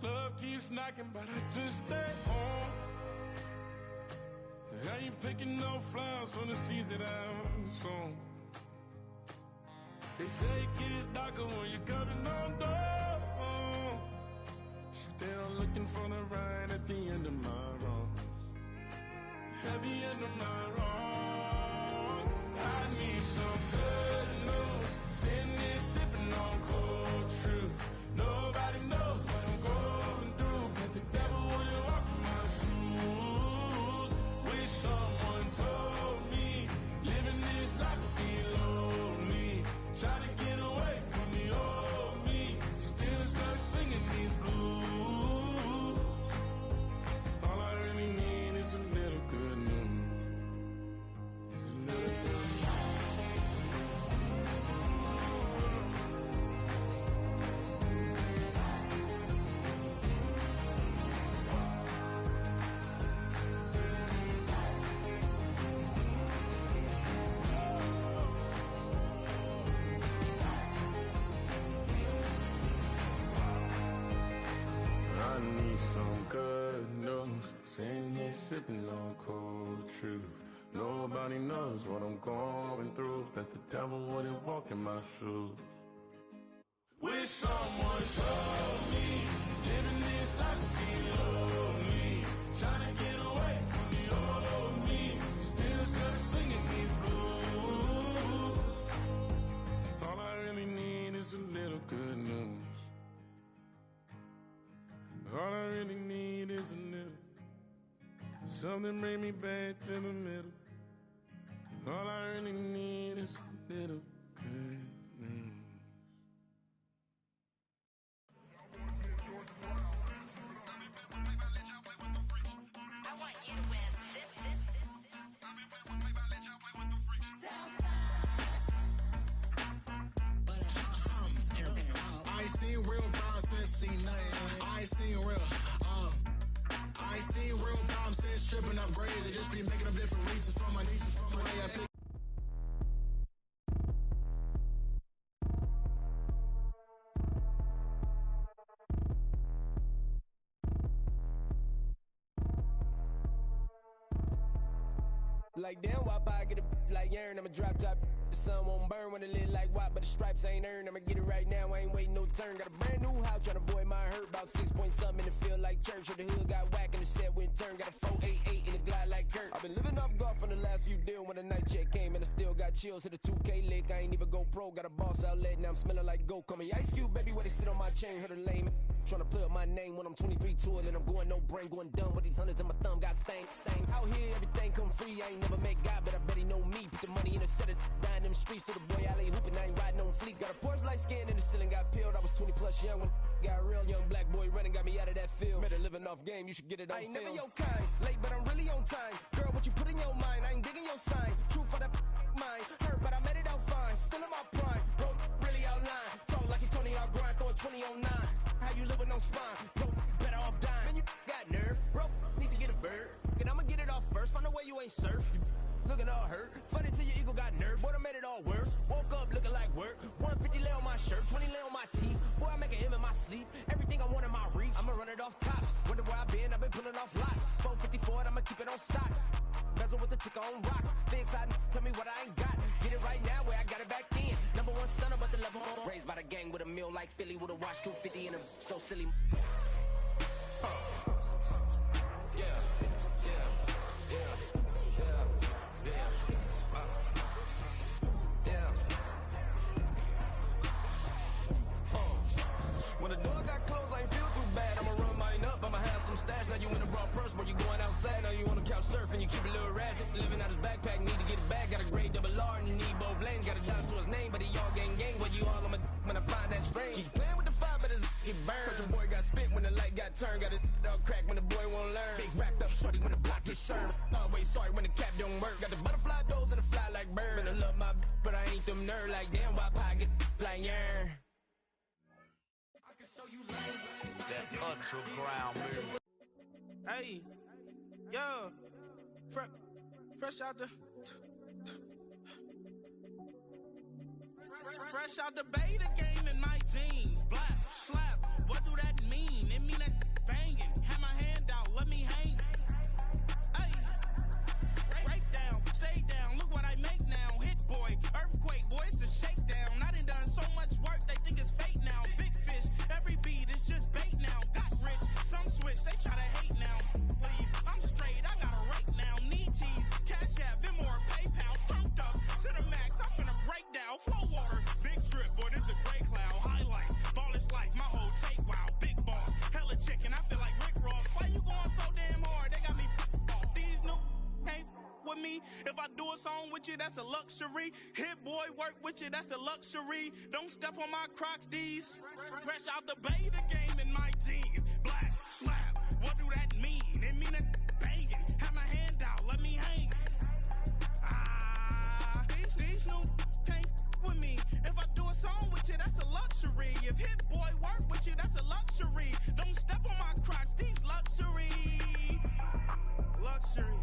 Love keeps knocking, but I just stay home. I ain't picking no flowers for the season I'm soon. They say it gets darker when you're coming on door. Still looking for the ride at the end of my road. At the end of my road, I need some good news. Sitting here sipping on cold truth. Nobody knows what I'm going through, but the devil wouldn't walk in my shoes. Wish someone told me living this life would be lonely. Trying to get away from the old me, still stuck singing these blues. All I really need is a little good news. It's a little good news. I need some good news. Sitting here sipping on cold truth. Nobody knows what I'm going through, but the devil wouldn't walk in my shoes. Wish someone told me living this life would be lonely. Trying to get away from the old me, still stuck singing these blues. All I really need is a little good news. All I really need is a little, something bring me back to the middle. All I really need is a little good news. I want you to win this. I ain't seen real problems since C9. I ain't seen real, I ain't seen real problems since tripping off grades. They just be making up different reasons for my nieces, for my way I pick. Like damn, why I get a like Aaron? I'ma drop top. The sun won't burn when it lit like white, but the stripes ain't earned. I'ma get it right now, I ain't waiting no turn. Got a brand new house, tryna avoid my hurt. About 6 point something, and it feel like church. Or the hood got whack and the set went turn. Got a 488 in the glide like Kurt. I've been living off golf from the last few deals. When the night check came and I still got chills. Hit a 2K lick, I ain't even go pro. Got a boss outlet, now I'm smelling like goat. Call me Ice Cube, baby, where they sit on my chain. Heard a lame tryna play up my name when I'm 23 to it. And I'm going no brain, going dumb with these hundreds in my thumb. Got stank. Out here, everything come free. I ain't never met God, but I bet he know me. Put the money in the set of dying them streets. To the boy, I lay hooping, I ain't riding on fleek. Got a Porsche light skin in the ceiling, got peeled. I was 20 plus young when got real young black boy running, got me out of that field. Better living off game, you should get it on I ain't film. Never your kind, late but I'm really on time. Girl, what you put in your mind, I ain't digging your sign. True for that mine, hurt but I made it out fine. Still in my prime, bro, really outline. Talk like you Tony, I'll grind, throwing 20 on 9. How you live with no spine, bro, better off dying. Man, you got nerve, bro, need to get a bird. And I'ma get it off first, find a way you ain't surf. Looking all hurt, funny till your ego got nerve. Boy, I made it all worse. Woke up looking like work. 150 lay on my shirt, 20 lay on my teeth. Boy, I make an M in my sleep. Everything I want in my reach. I'ma run it off tops. Wonder where I've been pulling off lots. 454, I'ma keep it on stock. Bezel with the ticker on rocks. Things I tell me what I ain't got. Get it right now where I got it back then. Number one stunner, but the level on. Raised by the gang with a meal like Philly with a watch 250 and a so silly. Yeah, yeah, yeah. When the door got closed, I ain't feel too bad. I'ma run mine up, I'ma have some stash. Now you in a broad purse, where you going outside. Now you on the couch surfing, you keep a little rat. Living out his backpack, need to get it back. Got a grade double R and you need both lanes. Got a dollar to his name, but he all gang. Where you all, when I find that strange. Keep playing with the fire, but his get burned. Cause your boy got spit when the light got turned. Got a dog crack when the boy won't learn. Big racked up shorty when the block gets served. Always sorry when the cap don't work. Got the butterfly doors and the fly like bird. And I love my but I ain't them nerd like damn. Why pie get like yarn? That underground move. Hey, yo, fresh out the fresh out the beta game in my jeans. Black slap, what do that mean? It mean that me. If I do a song with you, that's a luxury. Hit boy, work with you, that's a luxury. Don't step on my Crocs, D's. Fresh out the bay, the game in my jeans. Black, slap, what do that mean? It mean a banging. Have my hand out, let me hang. These new can't with me. If I do a song with you, that's a luxury. If hit boy work with you, that's a luxury. Don't step on my Crocs, these luxury. Luxury.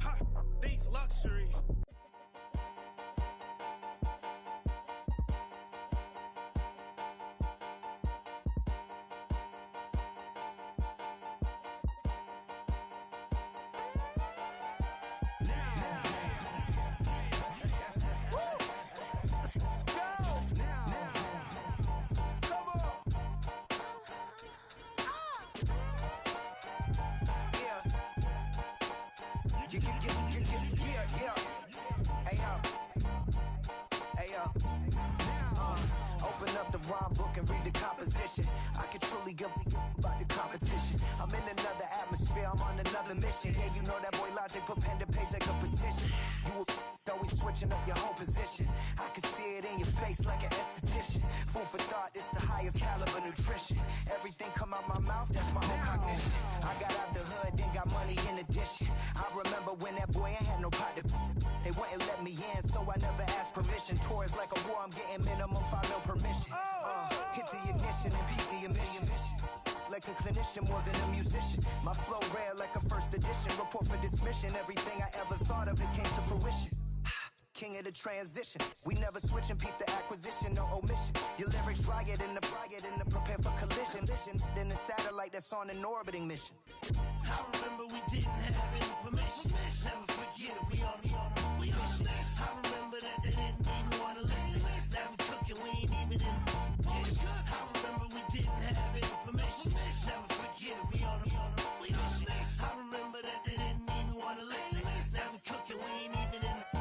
Ha, these luxury. Open up the rhyme book and read the composition. I can truly give about the competition. I'm in another atmosphere, I'm on another mission. Yeah, you know that boy Logic put pen to page like a petition. You always switching up your whole position. I can see it in your face like an esthetician. Food for thought, it's the highest caliber nutrition. Everything come out my mouth, that's my whole cognition. I got out the hood, then got money in addition. I remember when that boy ain't had no pot to. They wouldn't let me in, so I never asked permission. Tours like a war, I'm getting minimum 5 mil permission. Hit the ignition and beat the emission. Like a clinician more than a musician. My flow rare like a first edition. Report for dismission. Everything I ever thought of, it came to fruition. King of the transition. We never switch and peep the acquisition, no omission. Your lyrics dry it in the prepare for collision. Then the satellite that's on an orbiting mission. I remember we didn't have any permission. Never forget it, we on a mission. I remember that they didn't even want to listen. Now we cooking, we ain't even in the kitchen. I remember we didn't have any permission. Never forget it, we on a mission. I remember that they didn't even want to listen. Now we cooking, we ain't even in the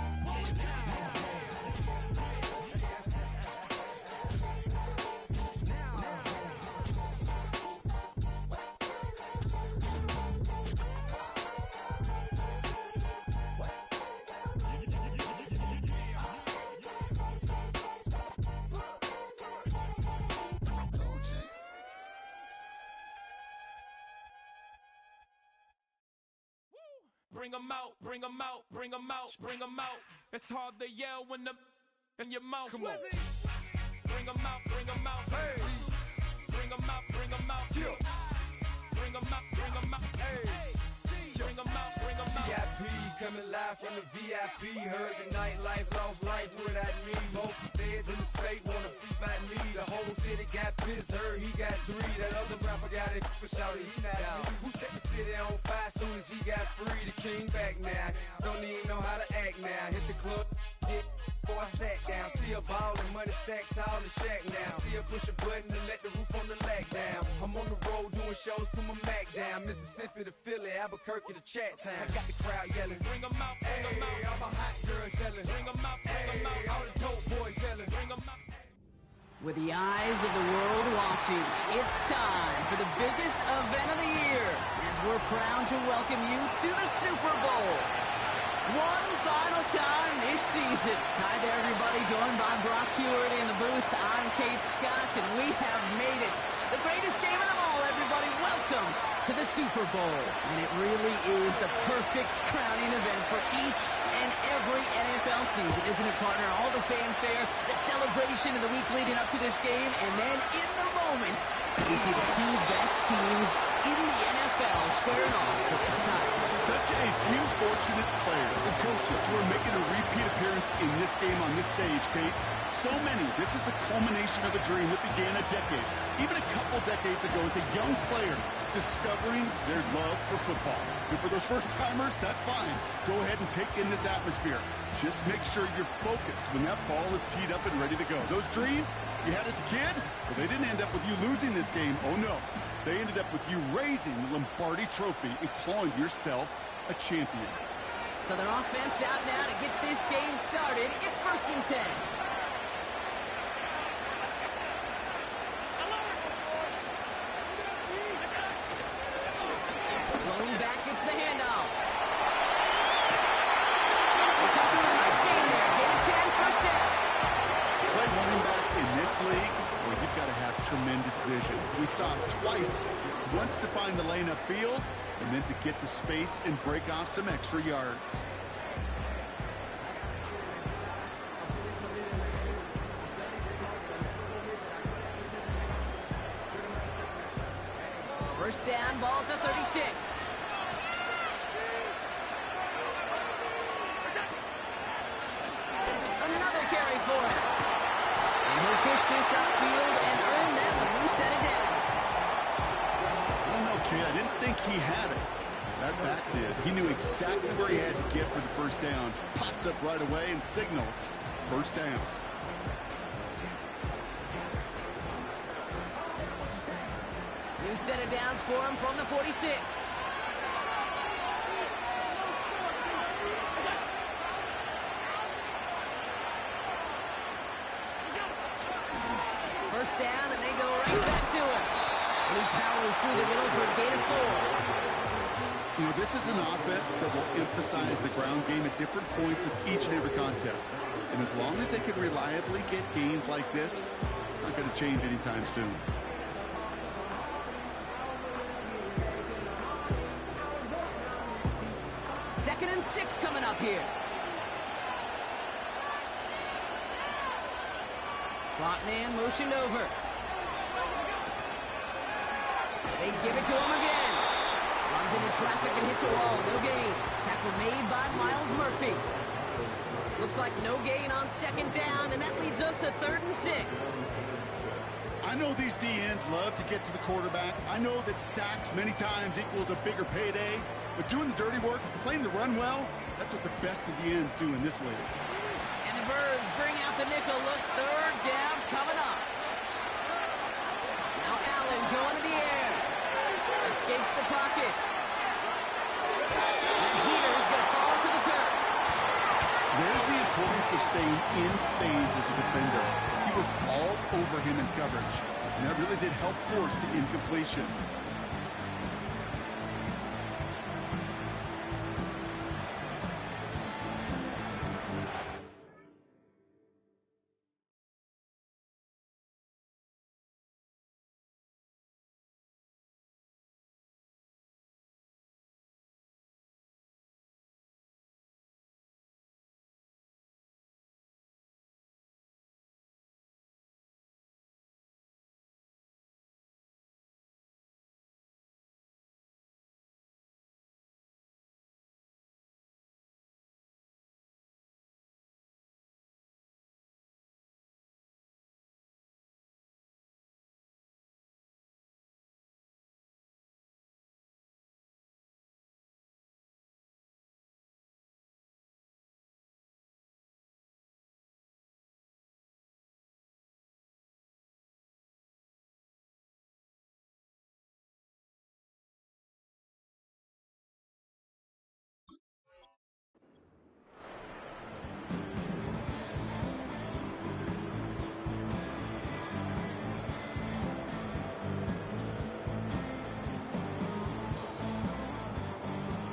Bring 'em out, bring 'em out, bring 'em out, bring 'em out. It's hard to yell when the in your mouth. Come on. Bring 'em out, bring 'em out. Hey. Bring 'em out, bring 'em out. Bring 'em out, bring 'em out. Hey. Bring 'em out, bring 'em out. VIP coming live from the VIP. Heard the nightlife, lost life without me. Most feds in the state wanna see by me. The whole city got pissed, heard he got 3. That other rapper got it, but shouted he not me. Who set the city on fire soon as he got free? The king back now, don't even know how to act now. Hit the club, hit before I sat down. Still ballin', money stacked tall in the shack now. Still push a button and let the roof on the lag down. I'm on the road doing shows, put my Mac down. Mississippi to Philly, Albuquerque to Chat Town. I got the crowd yelling, bring 'em out, bring 'em out. All my hot girls yelling, bring 'em out, bring 'em out. All the dope boys yelling, bring 'em out. With the eyes of the world watching, it's time for the biggest event of the year as we're proud to welcome you to the Super Bowl. One final time this season. Hi there, everybody. Joined by Brock Hewitt in the booth. I'm Kate Scott, and we have made it. The greatest game of them all, everybody. Welcome to the Super Bowl. And it really is the perfect crowning event for each and every NFL season, isn't it, partner? All the fanfare, the celebration in the week leading up to this game, and then in the moment, we see the 2 best teams in the NFL squaring off for this time. Such a few fortunate players and coaches who are making a repeat appearance in this game on this stage, Kate. So many. This is the culmination of a dream that began a decade, even a couple decades ago, as a young player discovering their love for football. And for those first-timers, that's fine. Go ahead and take in this atmosphere. Just make sure you're focused when that ball is teed up and ready to go. Those dreams you had as a kid, well, they didn't end up with you losing this game. Oh, no. They ended up with you raising the Lombardi Trophy and calling yourself a champion. So their offense out now to get this game started. It's 1st and 10. Blown back, it's the handoff. saw it twice. Once to find the lane upfield, and then to get to space and break off some extra yards. First down, ball at the 36. Another carry for him. And he'll push this upfield and earn them a new set of downs. Oh, no, kid, I didn't think he had it. That back did. He knew exactly where he had to get for the first down. Pops up right away and signals first down. New set of downs for him from the 46. First down, and they go right back to him. And he powers through the middle for a gain of 4. You know, this is an offense that will emphasize the ground game at different points of each and every contest. And as long as they can reliably get gains like this, it's not going to change anytime soon. Second and 6 coming up here. Slot man motioned over. They give it to him again. Runs into traffic and hits a wall. No gain. Tackle made by Miles Murphy. Looks like no gain on second down, and that leads us to 3rd and 6. I know these DNs love to get to the quarterback. I know that sacks many times equals a bigger payday. But doing the dirty work, playing the run well, that's what the best of the ends do in this league. And the Birds bring out the nickel look. 3rd down coming up. Now Allen going to the air. Escapes the pocket. And Heater's going to fall to the turf. There's the importance of staying in phase as a defender. He was all over him in coverage, and that really did help force the incompletion.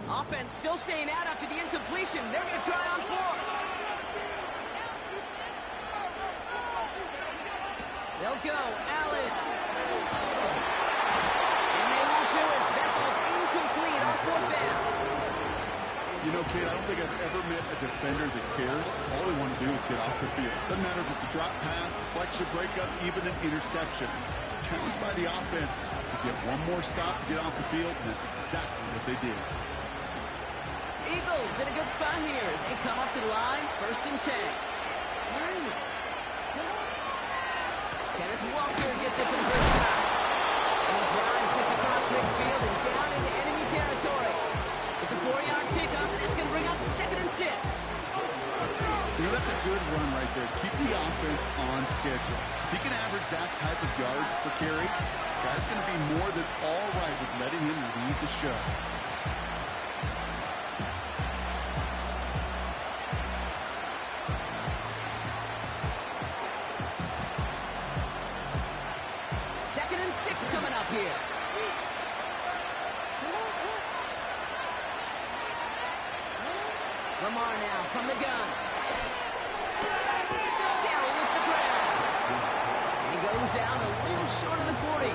Offense still staying out after the incompletion. They're going to try on 4th. They'll go. Allen. And they won't do it. That ball's incomplete on 4th down. You know, kid, I don't think I've ever met a defender that cares. All they want to do is get off the field. Doesn't matter if it's a drop pass, deflection, breakup, even an interception. Challenged by the offense to get one more stop to get off the field, and that's exactly what they did. Eagles in a good spot here as they come up to the line. 1st and 10. Kenneth Walker gets it for the first time. And he drives this across midfield and down into enemy territory. It's a 4-yard pickup, and that's going to bring up 2nd and 6. You know, that's a good run right there. Keep the offense on schedule. If he can average that type of yards per carry, this guy's going to be more than all right with letting him lead the show. Coming up here. Lamar now from the gun. Down with the grab. And he goes down a little short of the 40.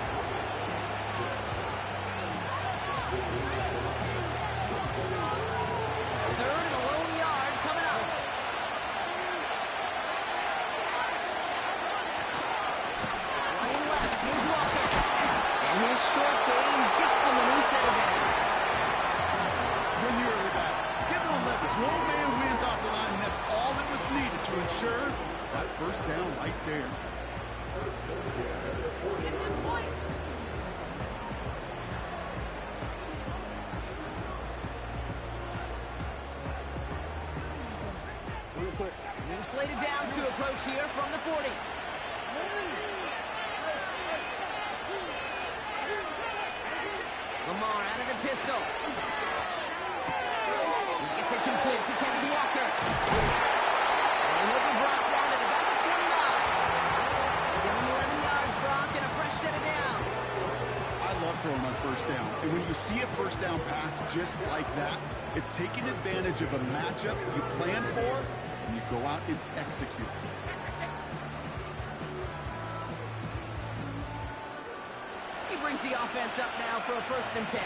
short game gets them a new set of downs. They're nearly back. Give them leverage. One man wins off the line, and that's all that was needed to ensure that first down right there. New slated downs to approach here from the 40. Lamar out of the pistol. Gets it complete to Kenneth Walker. And he'll be brought down at about the 29. Give him 11 yards, Brock, and a fresh set of downs. I love throwing on first down. And when you see a first down pass just like that, it's taking advantage of a matchup you plan for, and you go out and execute. He brings the offense up now for a 1st and 10.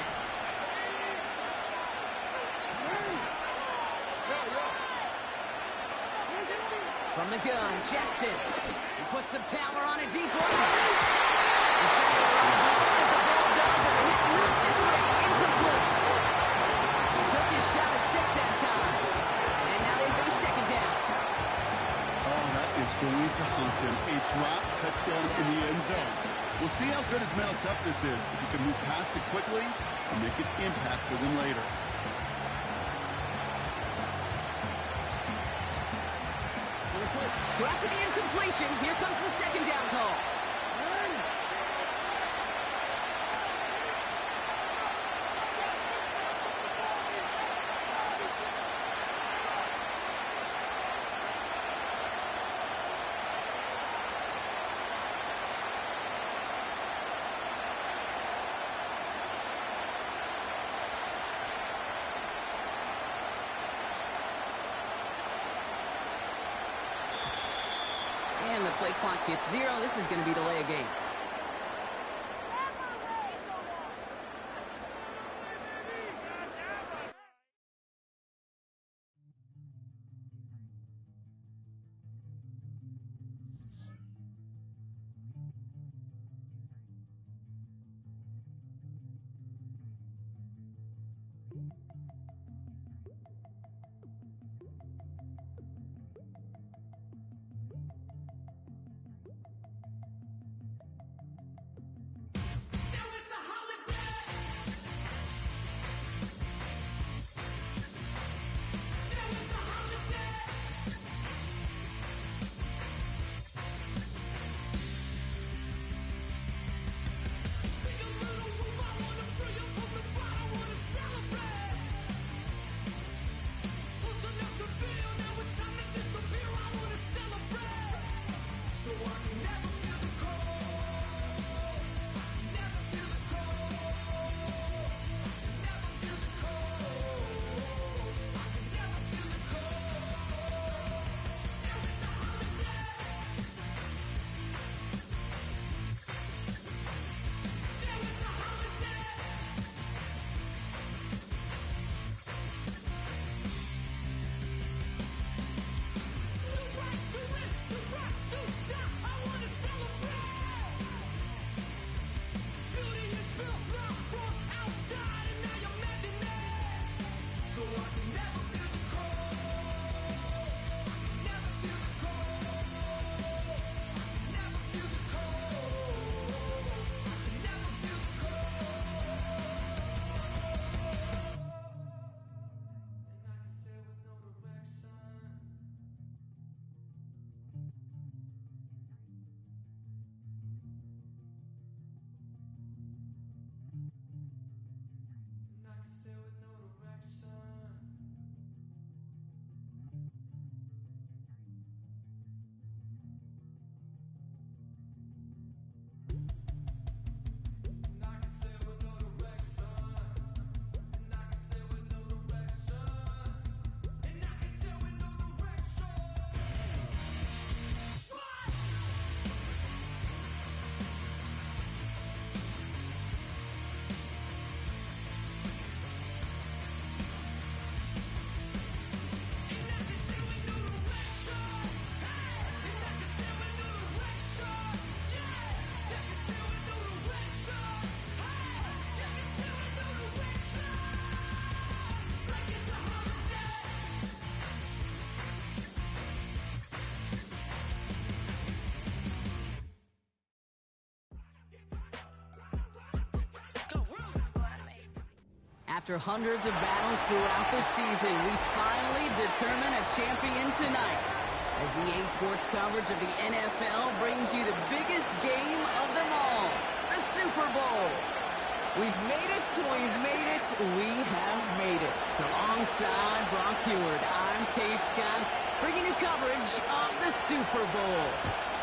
From the gun, Jackson. He puts some power on a deep one. As the ball does, and the hit knocks it away. Incomplete. Took his shot at 6 that time. And now they've got a 2nd down. Oh, that is going to haunt him. A drop touchdown in the end zone. We'll see how good his mental toughness is. If he can move past it quickly and make an impact for them later. So after the incompletion, here comes the 2nd down call. And the play clock hits 0. This is going to be delay a game. After hundreds of battles throughout the season, we finally determine a champion tonight. As EA Sports coverage of the NFL brings you the biggest game of them all, the Super Bowl. We've made it, we've made it, we have made it. Alongside Brock Heward, I'm Kate Scott, bringing you coverage of the Super Bowl.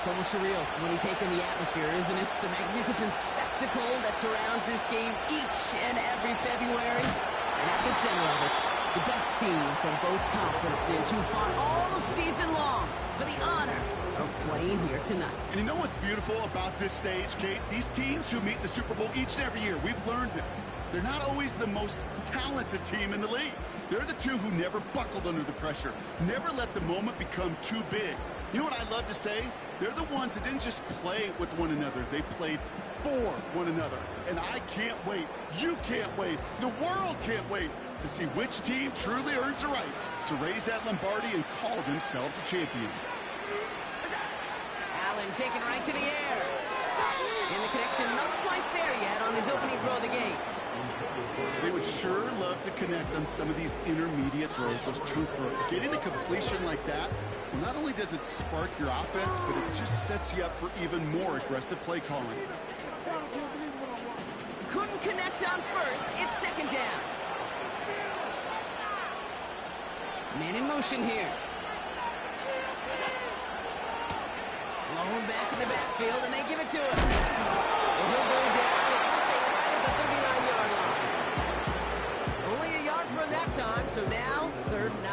It's almost surreal when you take in the atmosphere, isn't it? It's the magnificent spectacle that surrounds this game each and every February. And at the center of it, the best team from both conferences who fought all season long for the honor of playing here tonight. And you know what's beautiful about this stage, Kate? These teams who meet the Super Bowl each and every year, we've learned this. They're not always the most talented team in the league. They're the two who never buckled under the pressure, never let the moment become too big. You know what I love to say? They're the ones that didn't just play with one another, they played for one another. And I can't wait, you can't wait, the world can't wait to see which team truly earns the right to raise that Lombardi and call themselves a champion. Allen taken right to the air. And the connection not quite there yet on his opening throw of the game. They would sure love to connect on some of these intermediate throws, those true throws. Getting a completion like that, well, not only does it spark your offense, but it just sets you up for even more aggressive play calling. Couldn't connect on first. It's second down. Man in motion here. Blown back in the backfield, and they give it to him. And he'll go down, and we'll say right at the 39-yard line. Only a yard from that time, so now 3rd and 9.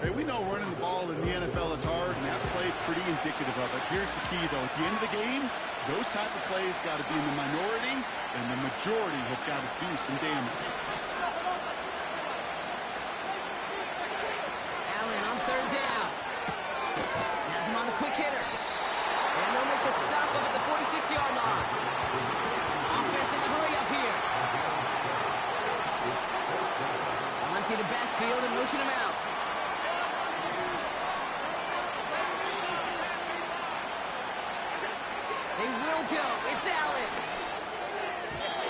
Hey, we know running the ball in the NFL is hard, and that play pretty indicative of it. Here's the key, though. At the end of the game, those type of plays got to be in the minority, and the majority have got to do some damage. Allen on 3rd down. Has him on the quick hitter. And they'll make the stop up at the 46-yard line. Offense in the hurry up here. They'll empty the backfield and motion him out. They will go. It's Allen.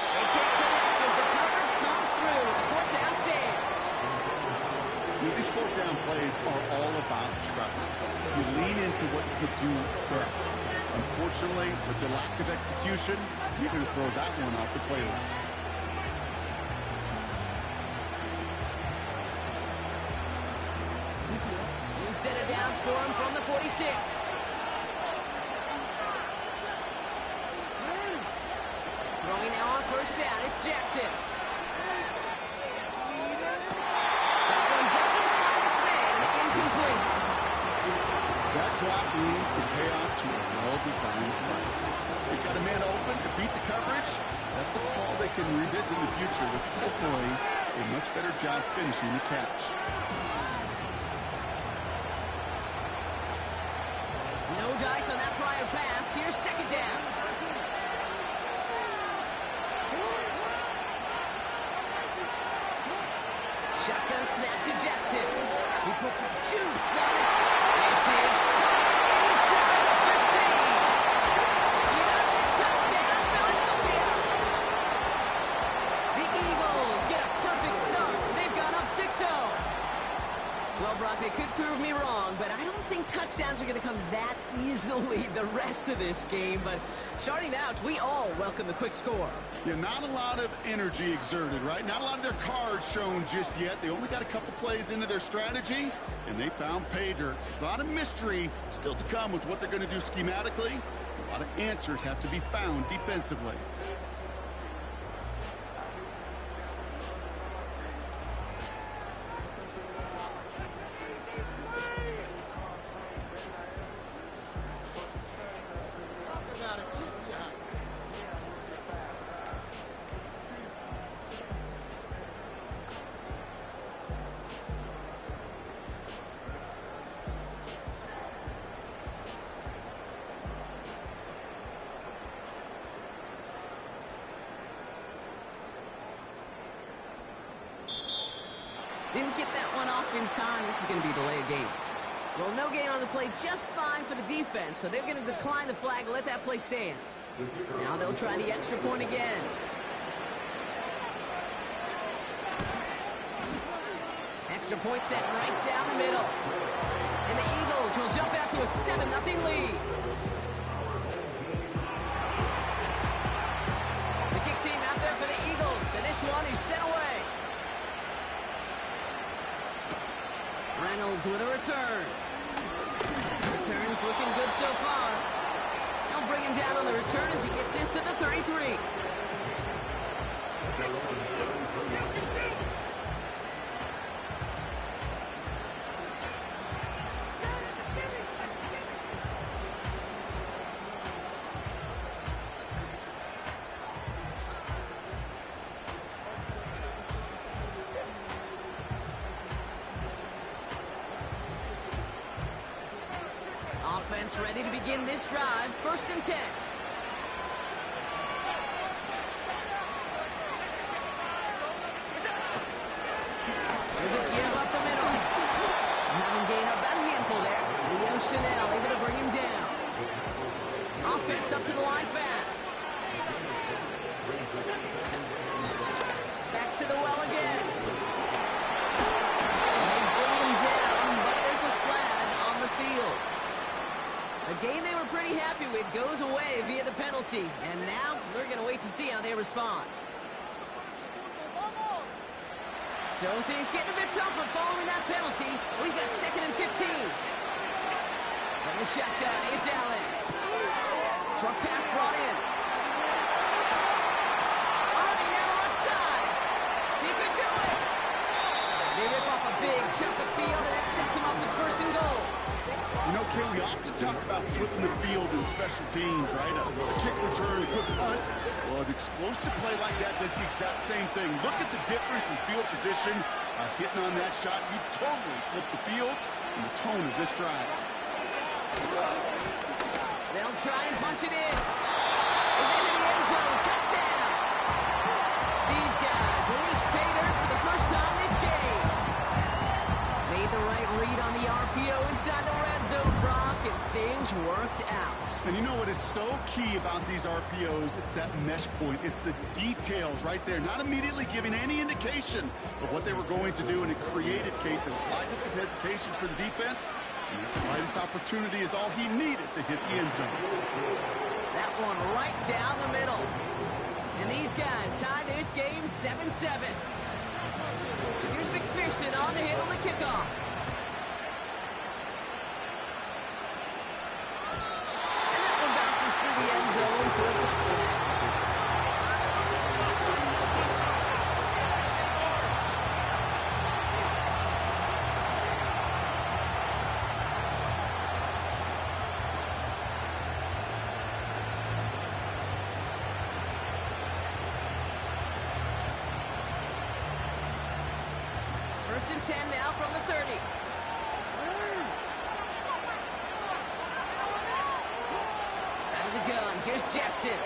They can't connect as the coverage comes through. The 4th down stand. These 4th down plays are all about trust. You lean into what you could do best. Unfortunately, with the lack of execution, you're going to throw that one off the playlist. New set of downs for him from the 46. Throwing now on 1st down, it's Jackson. That one doesn't find its man, incomplete. That drop means the payoff to a well-designed play. They got a man open to beat the coverage. That's a call they can revisit in the future with hopefully a much better job finishing the catch. No dice on that prior pass. Here's 2nd down. Shotgun snap to Jackson. He puts some juice on it. This is inside the 15. He does it. Touchdown, Philadelphia. The Eagles get a perfect start. They've gone up 6-0. Well, Brock, they could prove me wrong, but I don't think touchdowns are going to come that easily the rest of this game. But starting out, we all welcome the quick score. Yeah, not a lot of energy exerted, right? Not a lot of their cards shown just yet. They only got a couple plays into their strategy, and they found pay dirt. A lot of mystery still to come with what they're going to do schematically. A lot of answers have to be found defensively. Didn't get that one off in time. This is going to be a delay of game. Well, no gain on the play, just fine for the defense. So they're going to decline the flag and let that play stand. Now they'll try the extra point again. Extra point set right down the middle. And the Eagles will jump out to a 7-0 lead. The kick team out there for the Eagles, and this one is sent away. Reynolds with a return. Return's looking good so far. They'll bring him down on the return as he gets this to the 33. Offense ready to begin this drive. 1st and 10. There's a give up the middle. Having gained about a handful there. szn6 able to bring him down. Offense up to the line fast. Back to the well again. And they bring him down, but there's a flag on the field. A game they were pretty happy with goes away via the penalty. And now we're going to wait to see how they respond. So things getting a bit tougher following that penalty. We've got 2nd and 15. From the shotgun, it's Allen. Short pass brought in. Running down the left side. He could do it. They rip off a big chunk of field, and that sets him up with 1st and goal. You know, Ken, we often talk about flipping the field in special teams, right? A kick return, a good punt. Well, an explosive play like that does the exact same thing. Look at the difference in field position. Hitting on that shot, you've totally flipped the field and the tone of this drive. They'll try and punch it in. It's into the end zone. Touchdown. These guys will each pay dirt for the first time this game. Made the right read on the RPO inside the red zone, Brock, and things worked out. And you know what is so key about these RPOs? It's that mesh point. It's the details right there. Not immediately giving any indication of what they were going to do, and it created, Kate, the slightest of hesitations for the defense. And that slightest opportunity is all he needed to hit the end zone. That one right down the middle. And these guys tie this game 7-7. Here's McPherson on to handle the kickoff. And that one bounces through the end zone for a touchdown. First and 10 now from the 30. Out of the gun, here's Jackson.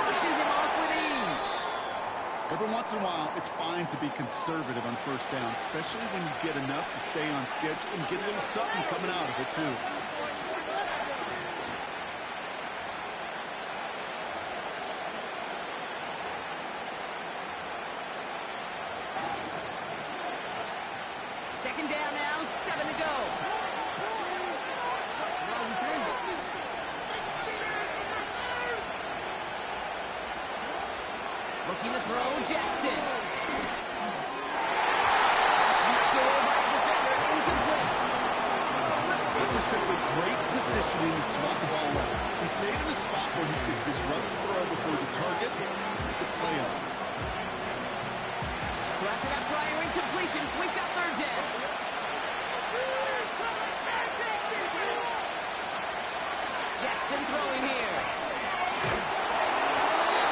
Pushes him off with ease. Every once in a while, it's fine to be conservative on 1st down, especially when you get enough to stay on schedule and get a little something coming out of it, too. Second down now, 7 to go. Looking to throw, Jackson. That's knocked away by a defender, incomplete. But just simply great positioning to swat the ball out. He stayed in a spot where he could disrupt the throw before the target could play on. So after that prior incompletion, we've got 3rd down. Jackson throwing here.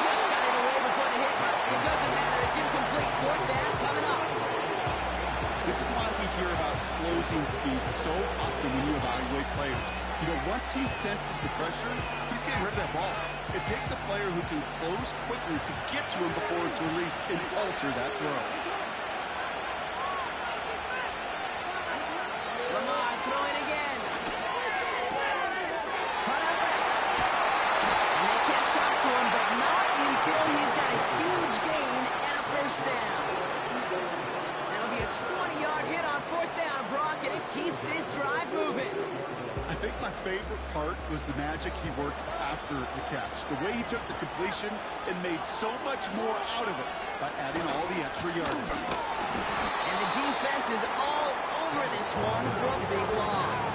Just got it away before the hit. It doesn't matter. It's incomplete. 4th down coming up. This is why we hear about closing speed so often when you evaluate players. You know, once he senses the pressure, he's getting rid of that ball. It takes a player who can close quickly to get to him before it's released and alter that throw. Lamar throwing again. Cut out left. And they catch up to him, but not until he's got a huge gain and a 1st down. That'll be a 20-yard hit on 4th down, Brock, and it keeps this drive moving. I think my favorite part was the magic he worked after the catch. The way he took the completion and made so much more out of it by adding all the extra yardage. And the defense is all over this one for a big loss.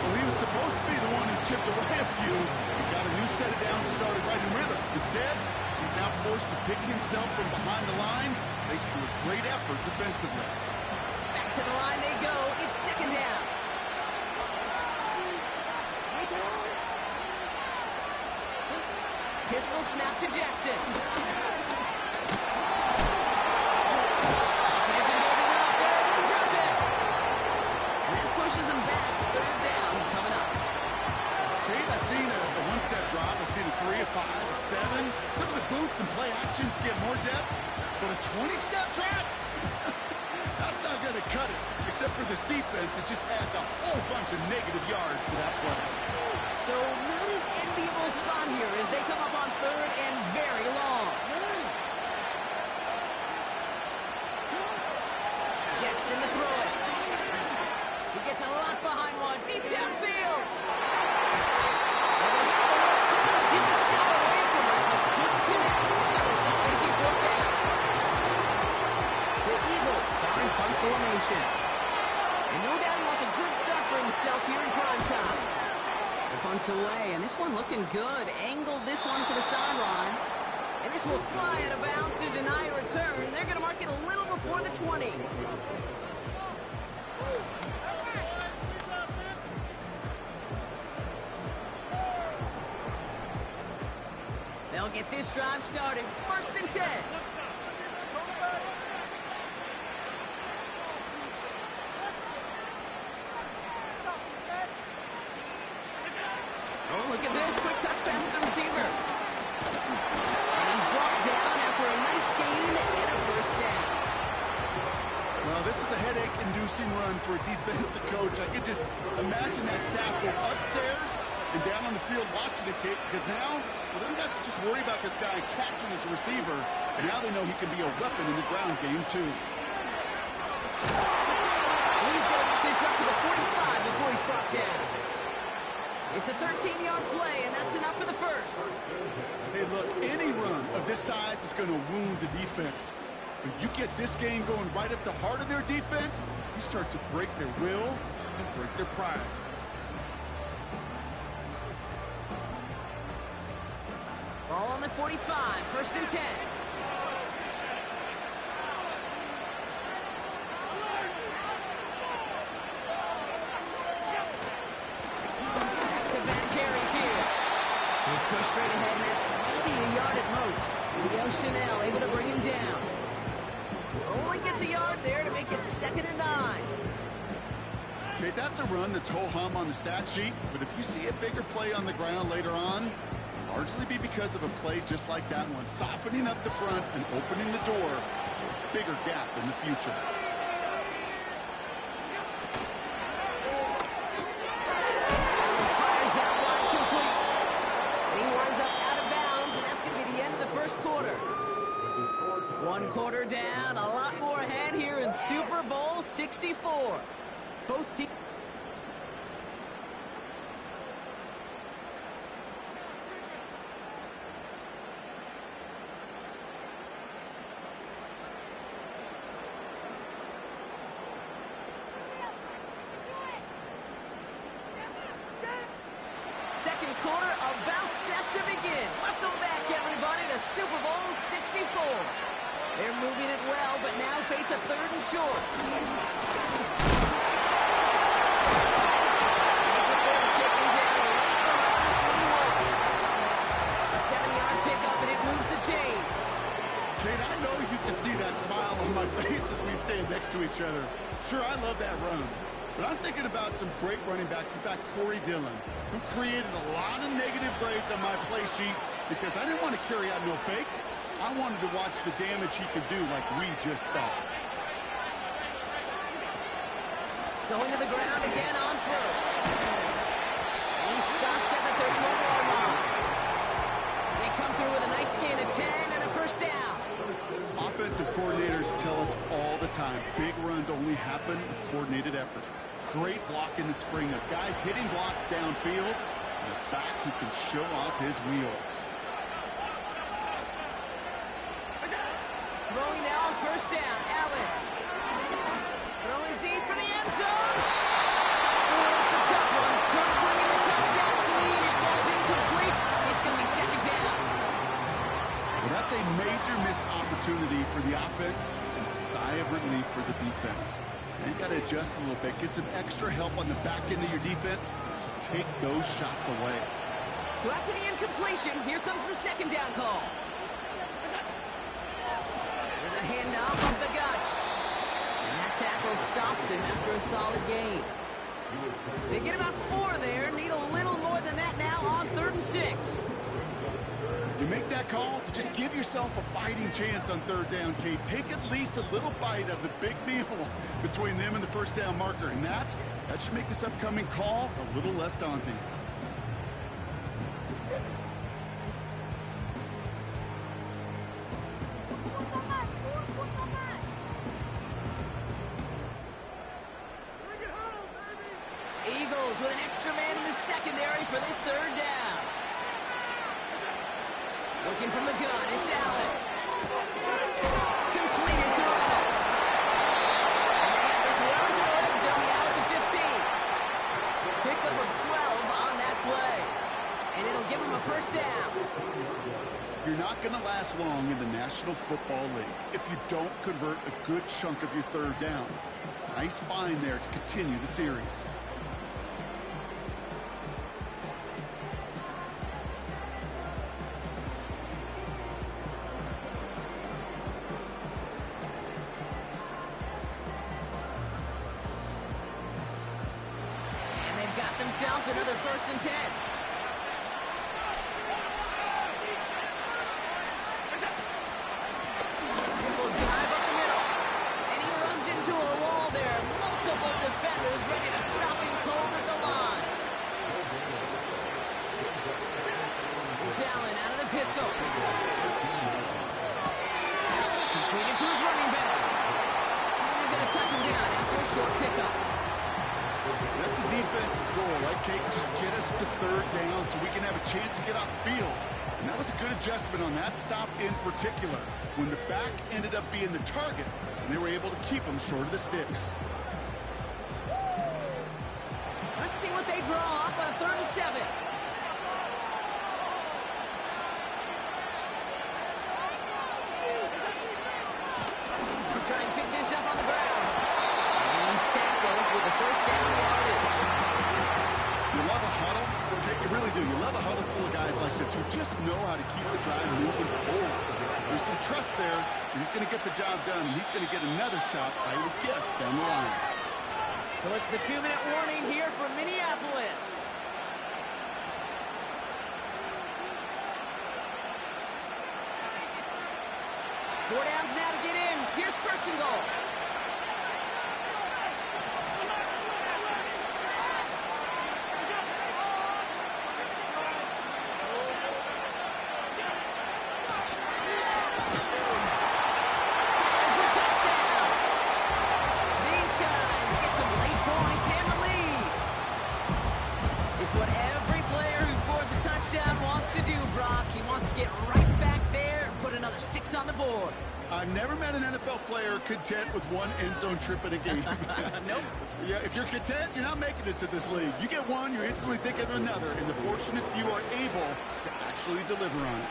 Well, he was supposed to be the one who chipped away a few. He got a new set of downs started right in rhythm. Instead, he's now forced to pick himself from behind the line, thanks to a great effort defensively. Back to the line they go. It's 2nd down. Pistol snap to Jackson. He isn't holding up. They're able to drop it. And that pushes him back. 3rd down coming up. Kate, I've seen a one-step drop. I've seen a 3, a 5, a 7. Some of the boots and play actions get more depth. But a 20-step drop? That's not going to cut it. Except for this defense, it just adds a whole bunch of negative yards to that play. So not an enviable spot here as they come up on 3rd and very long. Jackson to throw it. He gets a lot behind one, deep downfield. Didn't shy away from it, but couldn't connect. Now they're still facing 4th down. The Eagles are in punt formation. And no doubt he wants a good start for himself here in prime time. The punt's away, and this one looking good. Angled this one for the sideline. And this will fly out of bounds to deny a return. They're going to mark it a little before the 20. They'll get this drive started. 1st and 10. Oh, look at this. Quick touch pass to the receiver. And he's brought down after a nice gain and a 1st down. Well, this is a headache-inducing run for a defensive coach. I could just imagine that staff go upstairs and down on the field watching the kick, because now they don't have to just worry about this guy catching as a receiver, and now they know he can be a weapon in the ground game, too. He's going to get this up to the 45 before he's brought down. It's a 13-yard play, and that's enough for the 1st. Hey, look, any run of this size is going to wound the defense. When you get this game going right up the heart of their defense, you start to break their will and break their pride. Ball on the 45, 1st and 10. He's pushed straight ahead, and that's maybe a yard at most. szn6 able to bring him down. Only gets a yard there to make it 2nd and 9. Okay, that's a run that's ho-hum on the stat sheet, but if you see a bigger play on the ground later on, largely be because of a play just like that one, softening up the front and opening the door, bigger gap in the future. Fires out wide, complete. And he winds up out of bounds, and that's going to be the end of the 1st quarter. 1 quarter down, a lot more ahead here in Super Bowl 64. Both teams. Second quarter about set to begin. Welcome back, everybody, to Super Bowl 64. They're moving it well, but now face a 3rd and short. A 7-yard pickup, and it moves the chains. Kate, I know you can see that smile on my face as we stand next to each other. Sure, I love that run. But I'm thinking about some great running backs. In fact, Corey Dillon, who created a lot of negative grades on my play sheet because I didn't want to carry out no fake. I wanted to watch the damage he could do like we just saw. Going to the ground again on 1st. He's stopped at the 31-yard line. They come through with a nice gain of 10 and a 1st down. offensive coordinators tell us all the time, big runs only happen with coordinated efforts. Great block in the spring of guys hitting blocks downfield, and a back who can show off his wheels. Throwing now on first down, Allen. Throwing deep for the end zone. Oh, that's a tough one. Kirk bringing the touchdown clean. It falls incomplete. It's going to be second down. Well, that's a major missed opportunity for the offense and a sigh of relief for the defense. And you got to adjust a little bit, get some extra help on the back end of your defense to take those shots away. So after the incompletion, here comes the second down call. There's a handoff up the gut. And that tackle stops him after a solid gain. They get about 4 there, need a little more than that now on 3rd and 6. You make that call to just give yourself a fighting chance on 3rd down, Kate. Take at least a little bite of the big meal between them and the first down marker. And that should make this upcoming call a little less daunting. Eagles with an extra man in the secondary for this 3rd down. Looking from the gun, it's Allen. Completed to Reynolds. And they have this well into the red zone now at the 15. Pickup of 12 on that play. And it'll give them a first down. You're not going to last long in the National Football League if you don't convert a good chunk of your 3rd downs. Nice find there to continue the series. Themselves another 1st and 10. Simple drive up the middle. And he runs into a wall there. Multiple defenders ready to stop him cold at the line. It's Allen out of the pistol. Completed to his running back. And they're going to touch him down after a short pickup. That's a defense's goal, right, Kate? Just get us to 3rd down so we can have a chance to get off the field. And that was a good adjustment on that stop in particular, when the back ended up being the target, and they were able to keep him short of the sticks. Let's see what they draw up on a 3rd and 7. We'll try and pick this up on the ground. He's tackled with the first down yardage. You love a huddle? Okay, you really do. You love a huddle full of guys like this who just know how to keep the drive moving forward. There's some trust there. He's going to get the job done, and he's going to get another shot, I would guess, down the line. So it's the 2-minute warning here for Minneapolis. Four downs now to get in. Here's 1st and goal. What every player who scores a touchdown wants to do, Brock. He wants to get right back there and put another 6 on the board. I've never met an NFL player content with one end zone trip in a game. Nope. Yeah, if you're content, you're not making it to this league. You get one, you're instantly thinking of another, and the fortunate few are able to actually deliver on it.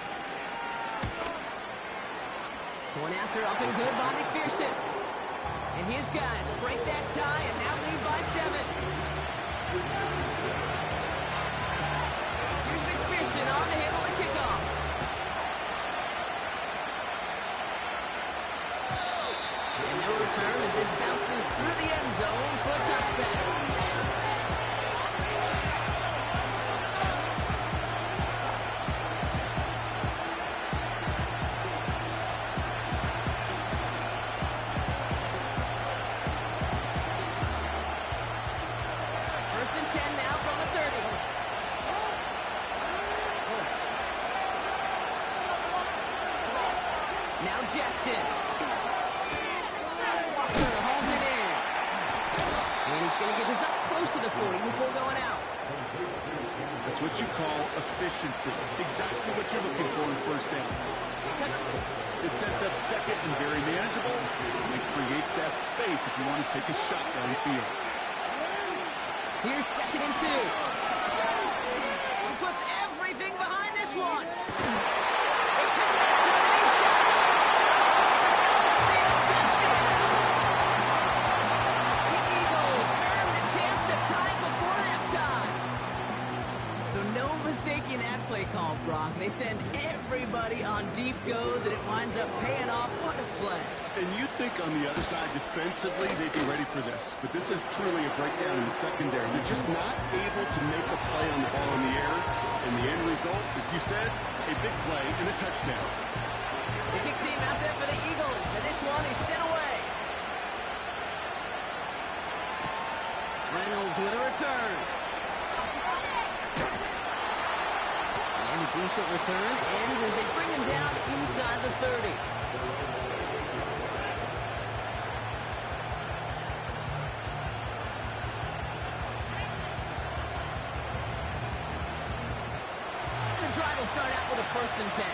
One after up and good by McPherson. And his guys break that tie and now lead by 7. Here's McPherson on to handle the kickoff. And no return as this bounces through the end zone for a touchback. Now Jackson. Walker hauls it in. And he's going to get this up close to the 40 before going out. That's what you call efficiency. Exactly what you're looking for in first down. Textbook. It sets up second and very manageable, and it creates that space if you want to take a shot downfield. Here's 2nd and 2. He puts everything behind this one. He connects on the deep shot. Touchdown. The Eagles earn the chance to tie before halftime. So no mistaking that play call, Brock. They send everybody on deep goes, and it winds up paying off. What a play. And you'd think on the other side, defensively, they'd be ready for this. But this is truly a breakdown in the secondary. They're just not able to make a play on the ball in the air. And the end result, as you said, a big play and a touchdown. The kick team out there for the Eagles, and this one is sent away. Reynolds with a return. And a decent return ends as they bring him down inside the 30. The drive will start out with a 1st and 10.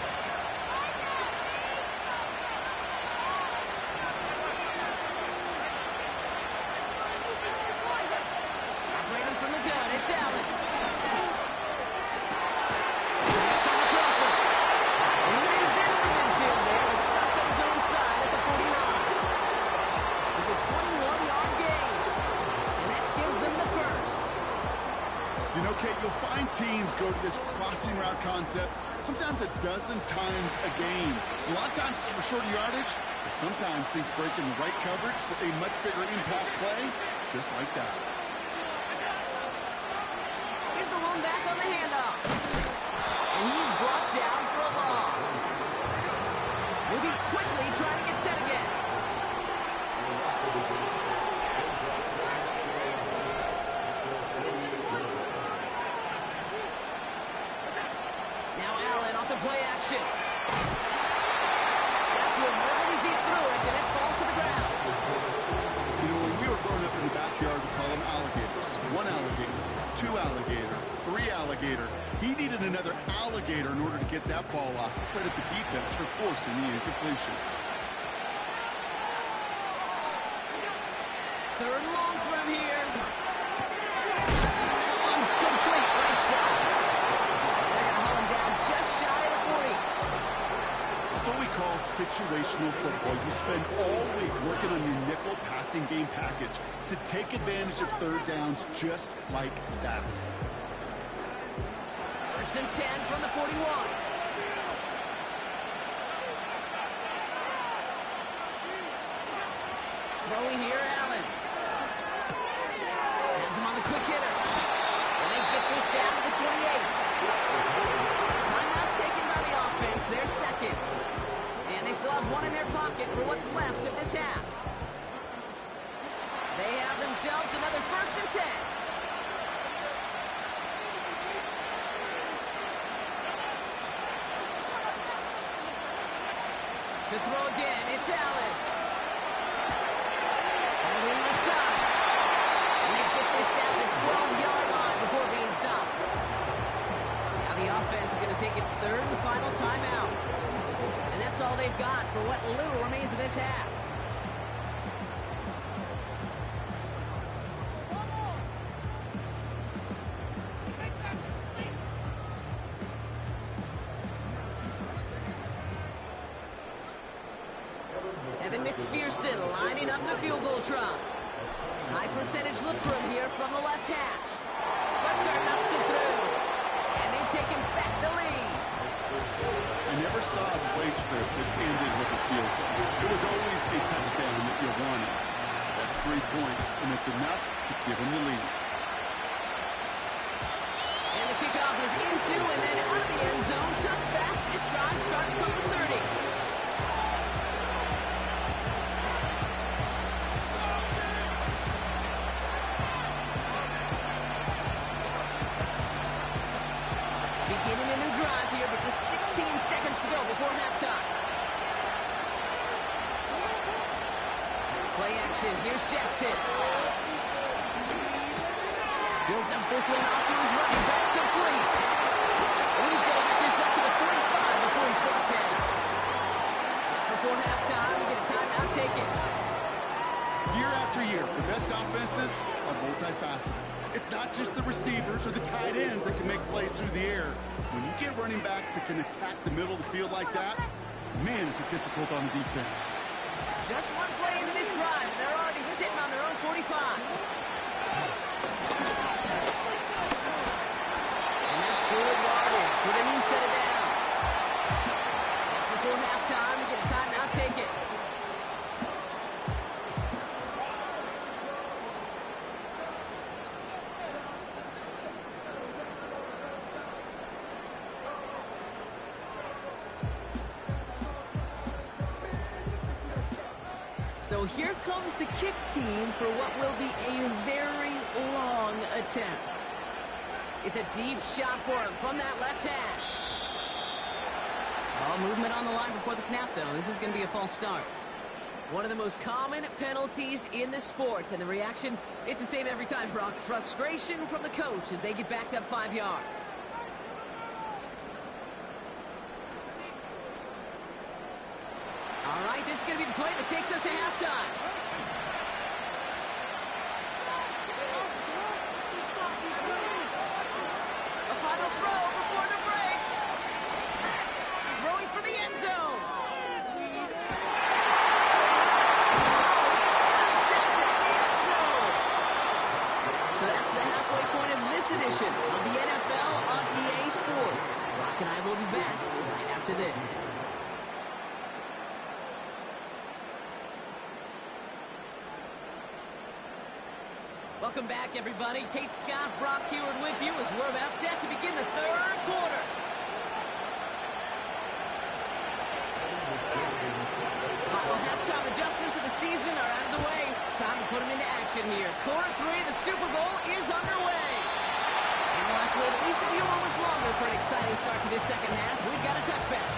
Operating from the gun, it's Allen. Pass on the crosser. He made a bit from midfield there, but stopped on his own side at the 49. It's a 21-yard gain, and that gives them the 1st. You know, Kate, you'll find teams go to this crossing route concept sometimes a dozen times a game. A lot of times it's for shorter yardage, but sometimes things break in the right coverage for a much bigger impact play, just like that. Here's the one back on the handoff. And he's brought down for a loss. Moving quickly, trying to get set again. Play action. Got to him right as he threw it, and it falls to the ground. You know, when we were growing up in the backyard, we call them alligators. 1 alligator, 2 alligator, 3 alligator. He needed another alligator in order to get that ball off. Credit the defense for forcing the incompletion. 3rd and long for him here. That one's complete right side. They're going to hold him down just shy of the 40. That's what we call situational football. You spend all week working on your nickel passing game package to take advantage of 3rd downs just like that. 1st and 10 from the 41. Throwing here, Allen. Has him on the quick hitter. And they get this down to the 28. Timeout taken by the offense. They're 2nd. And they still have 1 in their pocket for what's left of this half. They have themselves another 1st and 10. To throw again, it's Allen. Holding left side. And they get this down to the 12-yard line before being stopped. Now the offense is going to take its 3rd and final timeout. And that's all they've got for what little remains of this half. Evan McPherson lining up the field goal try. High percentage look for him here from the left hash. Butker knocks it through. And they've taken back the lead. I never saw a play script that ended with a field goal. It was always a touchdown that you wanted. That's 3 points, and it's enough to give them the lead. And the kickoff is into and then out of the end zone. Touchback. This drive starting from the 30. Beginning a new drive here, but just 16 seconds to go before halftime. action. Here's Jackson. Builds up this one off to his running back, complete. And he's going to get this up to the 45 before he's brought down. Just before halftime, we get a timeout taken. Year after year, the best offenses are multifaceted. It's not just the receivers or the tight ends that can make plays through the air. When you get running backs that can attack the middle of the field like that, man, is it difficult on the defense. Just one play into this drive, and they're already sitting on their own 45. And that's good yardage with a new set of downs. Just before halftime, we get a timeout taken. So here comes the kick team for what will be a very long attempt. It's a deep shot for him from that left hash. All movement on the line before the snap, though. This is going to be a false start. One of the most common penalties in the sport, and the reaction, it's the same every time, Brock. Frustration from the coach as they get backed up 5 yards. All right, this is going to be the play that takes us to halftime. A final throw before the break. Throwing for the end zone. Intercepted in the end zone. So that's the halfway point of this edition of the NFL on EA Sports. Brock and I will be back right after this. Welcome back, everybody. Kate Scott, Brock Heward with you as we're about set to begin the third quarter. Final halftime adjustments of the season are out of the way. It's time to put them into action here. Quarter 3 of the Super Bowl is underway. And we'll have to wait at least a few moments longer for an exciting start to this second half. We've got a touchback.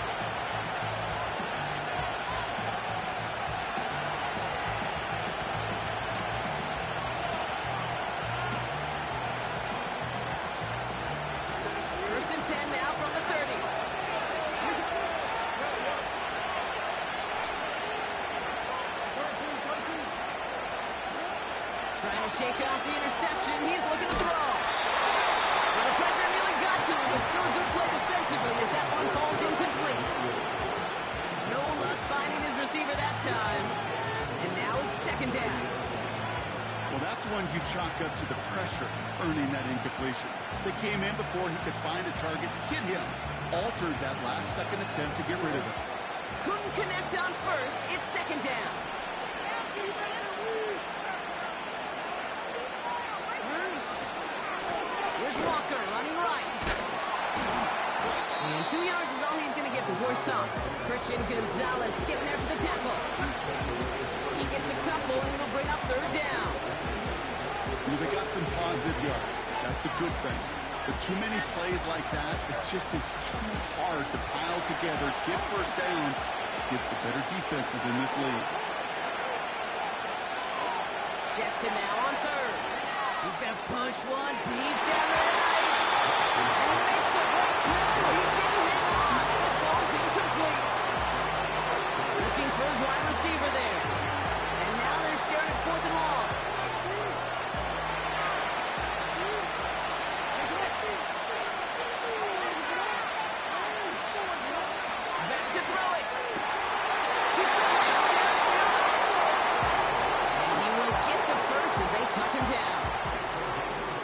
Shake off the interception. He's looking to throw. Well, the pressure nearly got to him, but still a good play defensively as that one falls incomplete. No luck finding his receiver that time. And now it's second down. Well, that's one you chalk up to the pressure earning that incompletion. They came in before he could find a target, hit him, altered that last-second attempt to get rid of it. Couldn't connect on first. It's second down. Walker running right. And 2 yards is all he's going to get before he's caught. Christian Gonzalez getting there for the tackle. He gets a couple and it'll bring up third down. They got some positive yards. That's a good thing. But too many plays like that, it just is too hard to pile together, get first downs against the better defenses in this league. Jackson now on third. He's going to push one deep down the right. And he makes the break. No, he didn't hang on. It falls incomplete. Looking for his wide receiver there. And now they're staring at 4th and long. Back to throw it. He connects there. And he will get the first as they touch him down.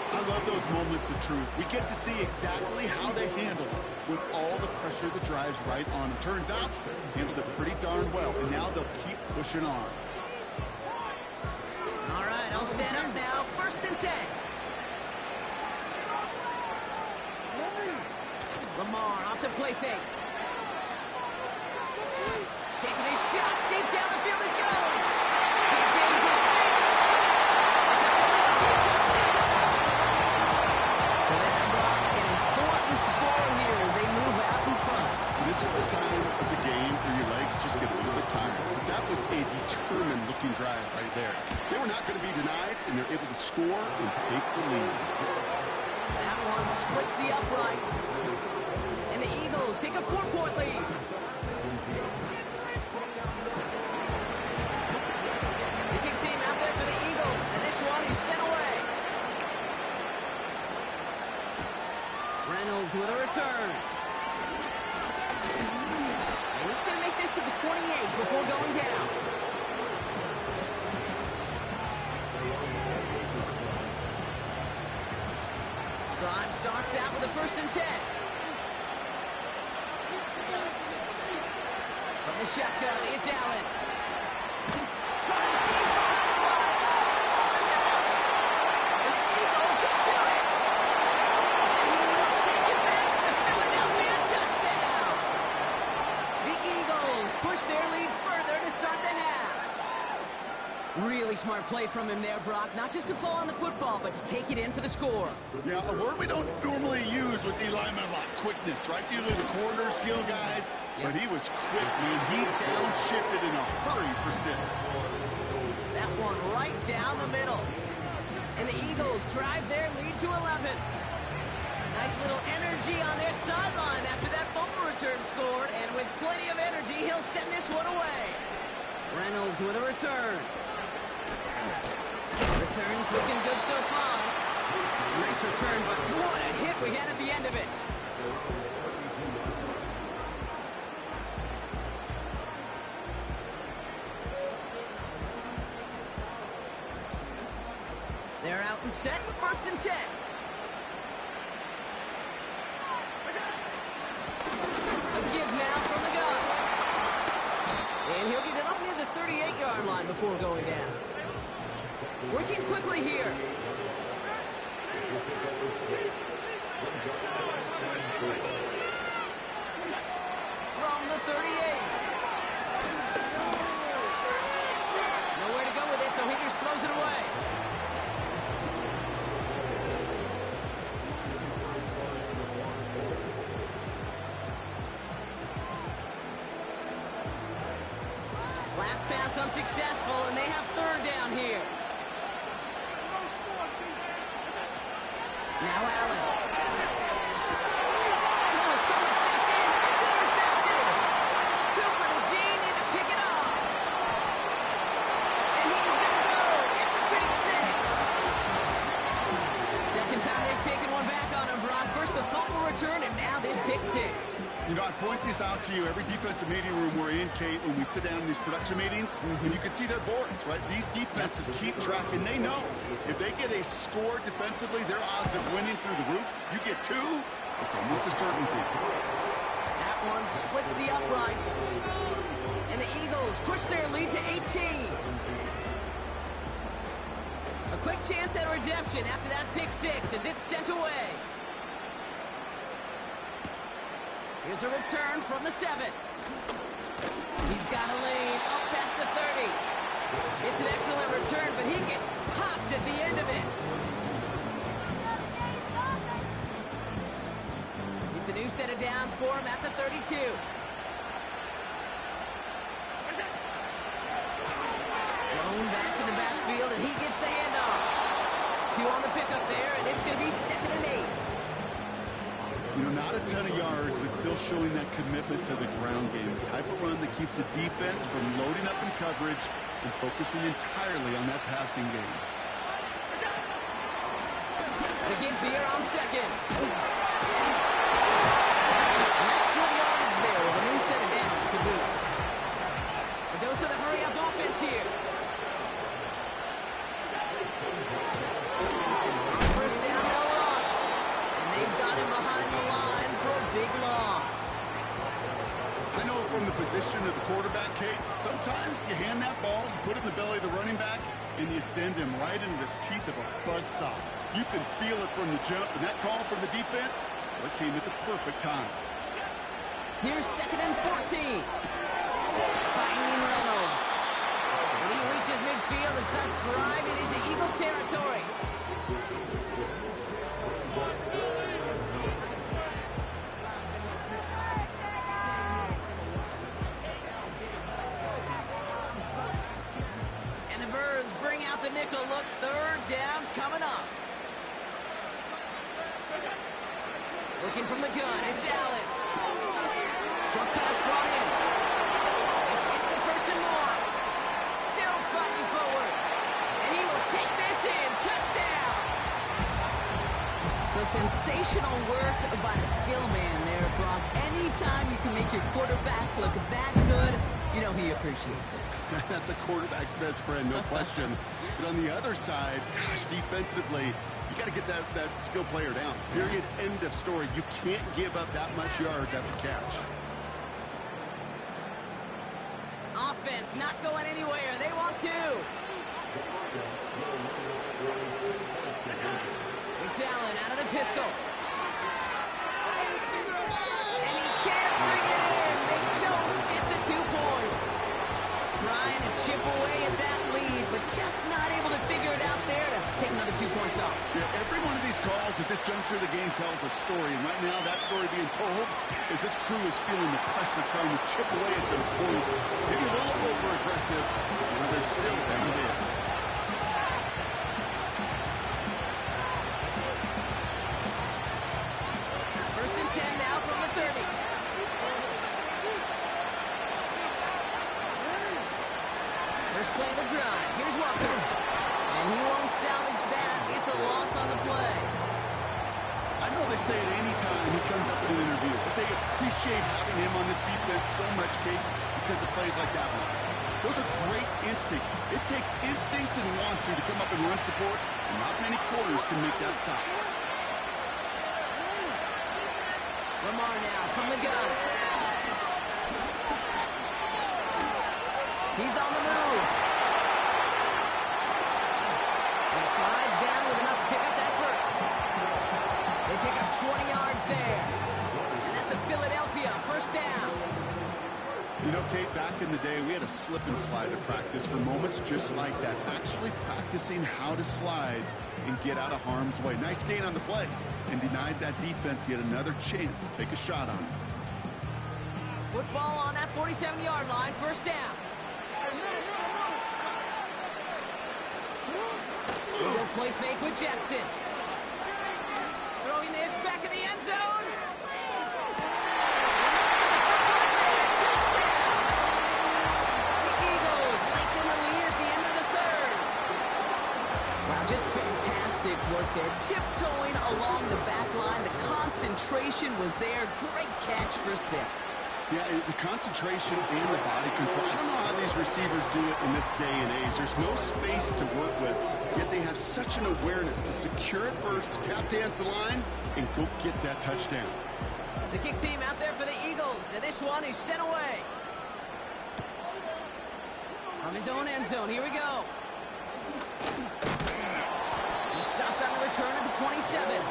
I love those moments of truth. We get to see exactly how they handle it with all the pressure that drives right on them. Turns out, handled it pretty darn well, and now they'll keep pushing on. All right, I'll set up now. 1st and 10. Lamar off the play fake. Taking a shot. Deep down the field it goes. He gains it. It's a touchdown. So that brought an important score here as they move out in front. This is the time of the game where your legs just get a little bit tired. But that was a a determined-looking drive right there. They were not going to be denied, and they're able to score and take the lead. That one splits the uprights. And the Eagles take a 4-point lead. The kick team out there for the Eagles, and this one is sent away. Reynolds with a return. And he's going to make this to the 28 before going down. Drive starts out with a 1st and 10. From the shotgun, it's Allen. And the Eagles get to it. And he will take it back for the Philadelphia touchdown. The Eagles push their lead further to start the half. Really smart play from him there, Brock. Not just to fall on the football, but to take it in for the score. Yeah, a word we don't normally use with the linemen a lot. Quickness, right? Usually the corner skill guys. But he was quick, man. He downshifted in a hurry for 6. That one right down the middle. And the Eagles drive their lead to 11. Nice little energy on their sideline after that fumble return scored. And with plenty of energy, he'll send this one away. Reynolds with a return. Return's looking good so far. Nice return, but what a hit we had at the end of it. They're out and set, 1st and 10. A give now from the gun. And he'll get it up near the 38-yard line before going down. Working quickly here. From the 38. Nowhere to go with it, so he just throws it away. Last pass unsuccessful, and they have 3rd down here. Now Allen. Oh, someone stepped in. It's intercepted. Cooper to Gene in to pick it up. And he's going to go. It's a big 6. Second time they've taken one back on him, Brock. First the fumble return, and now this pick 6. You know, I point this out to you every defensive meeting room we're in, Kate, when we sit down in these production meetings, and you can see their boards, right? These defenses keep track, and they know if they get a score defensively, their odds of winning through the roof. You get 2, it's almost a certainty. That one splits the uprights. And the Eagles push their lead to 18. A quick chance at redemption after that pick 6 as it's sent away. Here's a return from the 7. He's got a lane up past the 30. It's an excellent return, but he gets popped at the end of it. It's a new set of downs for him at the 32. Thrown back in the backfield, and he gets the handoff. 2 on the pickup there, and it's going to be 2nd and 8. You know, not a ton of yards, but still showing that commitment to the ground game. The type of run that keeps the defense from loading up in coverage and focusing entirely on that passing game. The give here on 2nd. And that's good yardage there with a new set of downs to boot. A dose of the hurry-up offense here. First down, they'll run. And they've got him behind the line for a big loss. I know from the position of the quarterback, Kate, sometimes you hand that ball, you put it in the belly of the running back, and you send him right into the teeth of a buzzsaw. You can feel it from the jump, and that call from the defense, it came at the perfect time. Here's 2nd and 14. Finding Reynolds. And he reaches midfield and starts driving into Eagles territory. And the Birds bring out the nickel look. Third down coming up. Looking from the gun, it's Allen. Short pass brought in. This gets the first and more. Still fighting forward. And he will take this in. Touchdown. So sensational work by the skill man there, Brock. Anytime you can make your quarterback look that good, you know he appreciates it. That's a quarterback's best friend, no question. But on the other side, gosh, defensively, you got to get that skill player down. Period. End of story. You can't give up that much yards after catch. Offense not going anywhere. They want to. It's Allen out of the pistol. And he can't bring it in. They don't get the 2 points. Trying to chip away at that lead, but just not able to figure it out there to take another 2 points off. Yeah, every one of these calls at this juncture of the game tells a story, and right now that story being told is this crew is feeling the pressure trying to chip away at those points. Maybe a little over-aggressive, but they're still bound in. First and 10 now from the 30. First play of the drive. Here's Walker. And he won't salvage that. It's a loss on the play. I know they say it any time he comes up in an interview, but they appreciate having him on this defense so much, Kate, because of plays like that one. Those are great instincts. It takes instincts and want to come up and run support, and not many corners can make that stop. Lamar now from the gun. He's on the move. He slides down with enough to pick up that first. They pick up 20 yards there. And that's a Philadelphia first down. You know, Kate, back in the day, we had a slip and slide at practice for moments just like that. Actually practicing how to slide and get out of harm's way. Nice gain on the play. And denied that defense yet another chance to take a shot on it. Football on that 47-yard line, first down. Eagle play fake with Jackson. Throwing this back in the end zone. Touchdown! The Eagles lengthen the lead at the end of the third. Wow, just fantastic work there. Tiptoeing along the back line. The concentration was there. Great catch for 6. Yeah, the concentration and the body control. I don't know how these receivers do it in this day and age. There's no space to work with, yet they have such an awareness to secure it first, to tap dance the line, and go get that touchdown. The kick team out there for the Eagles, and this one is sent away. From his own end zone, here we go. He stopped on the return at the 27.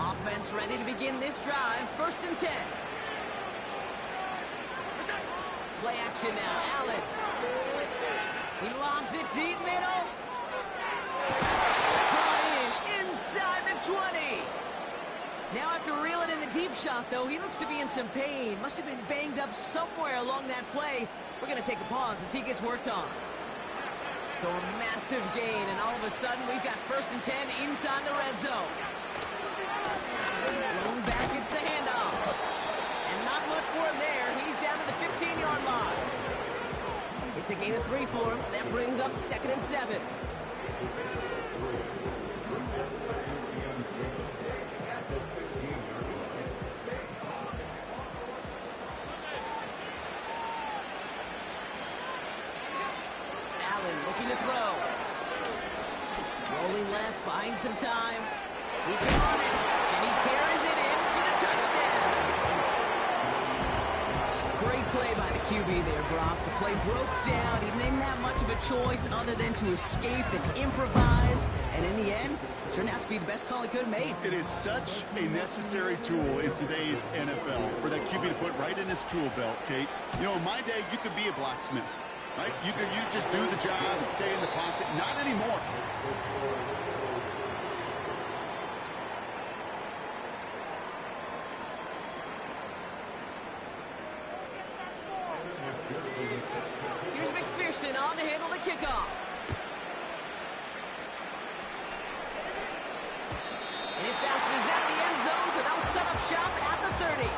Offense ready to begin this drive. First and 10. Play action now. Allen. He lobs it deep middle. Brought in inside the 20. Now after reeling in the deep shot, though, he looks to be in some pain. Must have been banged up somewhere along that play. We're going to take a pause as he gets worked on. So a massive gain, and all of a sudden we've got first and 10 inside the red zone. Going back, it's the handoff. And not much for him there. He's down to the 15-yard line. It's a gain of 3 for him. That brings up 2nd and 7. Allen looking to throw. Rolling left, buying some time. He can run it, and he carries it in for the touchdown. Great play by the QB there, Brock. The play broke down. He didn't have much of a choice other than to escape and improvise. And in the end, it turned out to be the best call he could have made. It is such a necessary tool in today's NFL for that QB to put right in his tool belt, Kate. You know, in my day, you could be a blacksmith, right? You just do the job and stay in the pocket. Not anymore. Jackson on to handle the kickoff. And it bounces out the end zone, so they'll set up shop at the 30.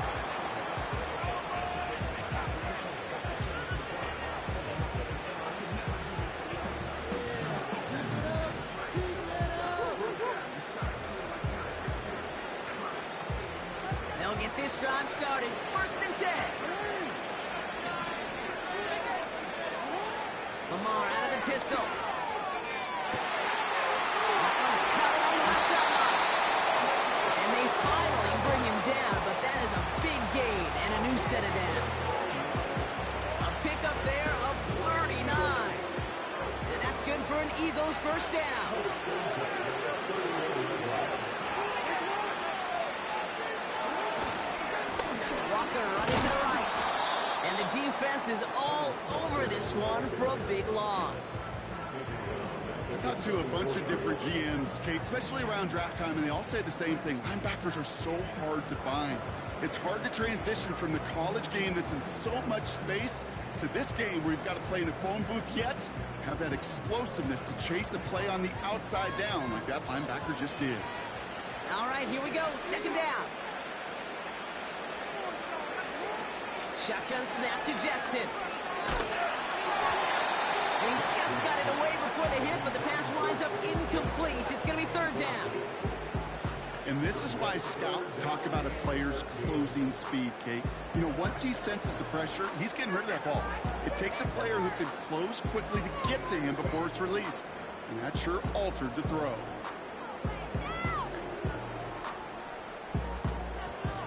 They'll get this drive started. 1st and 10. Lamar out of the pistol. That one's cut on the left sideline. And they finally bring him down, but that is a big gain and a new set of downs. A pickup there of 39. And that's good for an Eagles 1st down. Walker running to the right. And the defense is all over this one for a big loss. I talked to a bunch of different GMs, Kate, especially around draft time, and they all say the same thing. Linebackers are so hard to find. It's hard to transition from the college game that's in so much space to this game where you've got to play in a phone booth, yet have that explosiveness to chase a play on the outside down like that linebacker just did. All right, here we go. 2nd down. Shotgun snap to Jackson. And he just got it away before the hit, but the pass winds up incomplete. It's going to be 3rd down. And this is why scouts talk about a player's closing speed, Kate. You know, once he senses the pressure, he's getting rid of that ball. It takes a player who can close quickly to get to him before it's released. And that sure altered the throw.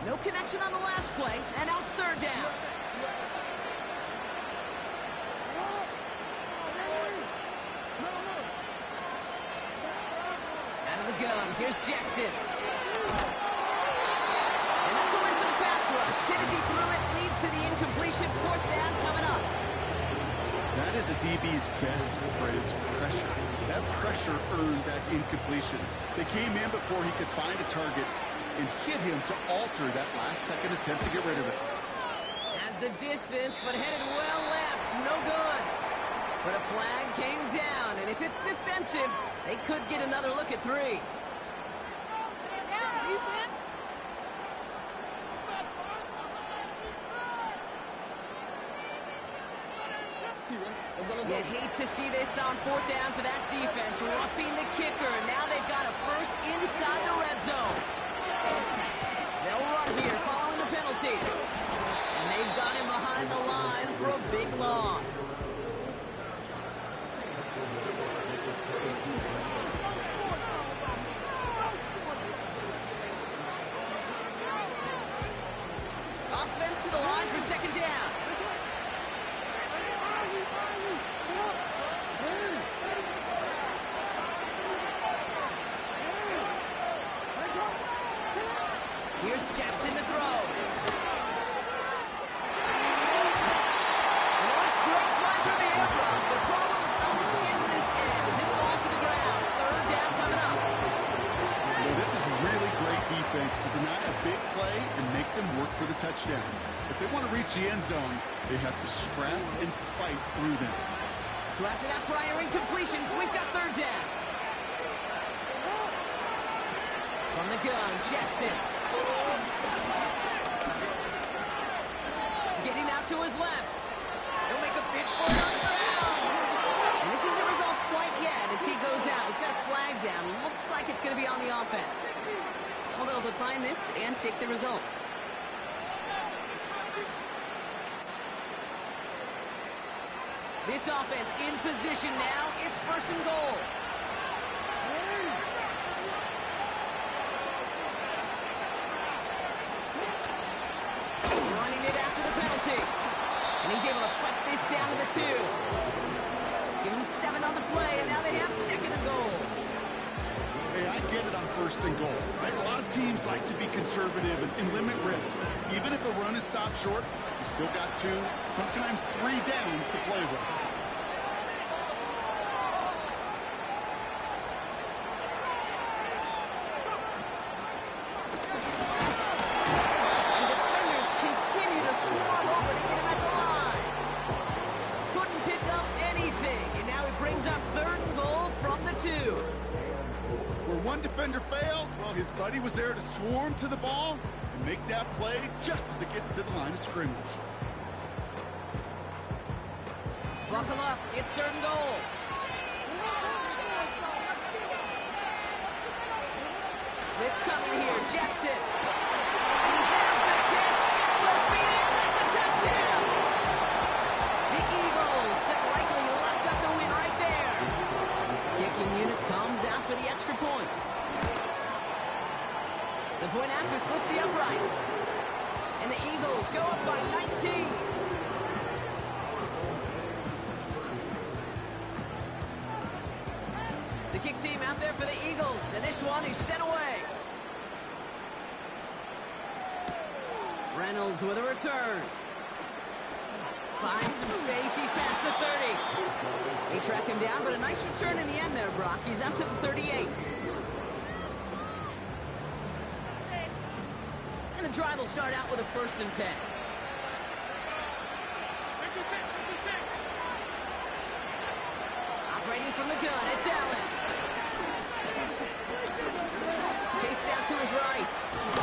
No connection on the last play, and now it's 3rd down. Out of the gun, here's Jackson. And that's a win for the pass rush. Hit as he threw it, leads to the incompletion. 4th down coming up. That is a DB's best friend, pressure. That pressure earned that incompletion. They came in before he could find a target and hit him to alter that last-second attempt to get rid of it. Has the distance, but headed well left. No good. But a flag came down, and if it's defensive, they could get another look at 3. You hate to see this on 4th down for that defense, roughing the kicker. Now they've got a 1st inside the red zone. They'll run here following the penalty. And they've got him behind the line for a big loss. Offense to the line for 2nd down. Here's Jackson to throw. And it's great fly through the air route. The problem's on the business end as it falls to the ground. 3rd down coming up. Well, this is really great defense to deny a big play and make them work for the touchdown. If they want to reach the end zone, they have to scrap and fight through them. So after that prior incompletion, we've got 3rd down. From the gun, Jackson. Getting out to his left. He'll make a big play on the ground. And this isn't resolved quite yet as he goes out. We've got a flag down. Looks like it's going to be on the offense. So they'll decline this and take the results. This offense in position now. It's 1st and goal. Running it after the penalty. And he's able to fight this down to the 2. Give him 7 on the play, and now they have 2nd and goal. Hey, I get it on 1st and goal, right? A lot of teams like to be conservative and limit risk. Even if a run is stopped short, you still got 2, sometimes 3 downs to play with. Swarm over to get him at the line. Couldn't pick up anything. his buddy was there to swarm to the ball and make that play just as it gets to the line of scrimmage. Buckle up, it's 3rd and goal. Blitz coming here, Jackson. He has the catch, gets both feet in, that's a touchdown. The Eagles likely locked up the win right there. Kicking unit comes out for the extra point. The point after splits the uprights. And the Eagles go up by 19. The kick team out there for the Eagles, and this one is sent away. Reynolds with a return. Finds some space, he's past the 30. They track him down, but a nice return in the end there, Brock. He's up to the 38. And the drive will start out with a 1st and 10. Operating from the gun, it's Allen. Chased out to his right. He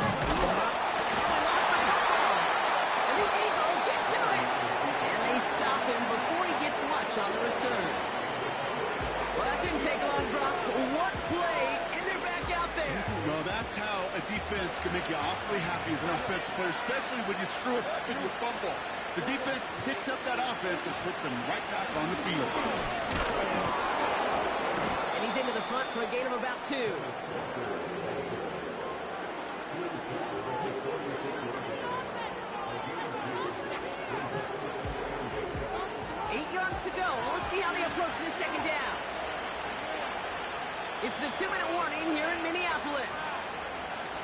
lost the football. And the Eagles get to it. And they stop him before he gets much on the return. Well, that didn't take long, Brock. What play, and they're back out there. Well, that's how a defense can make you awfully happy as an offensive player, especially when you screw it up and you fumble. The defense picks up that offense and puts them right back on the field. And he's into the front for a gain of about 2. 8 yards to go. Let's see how they approach this 2nd down. It's the 2-minute warning here in Minneapolis.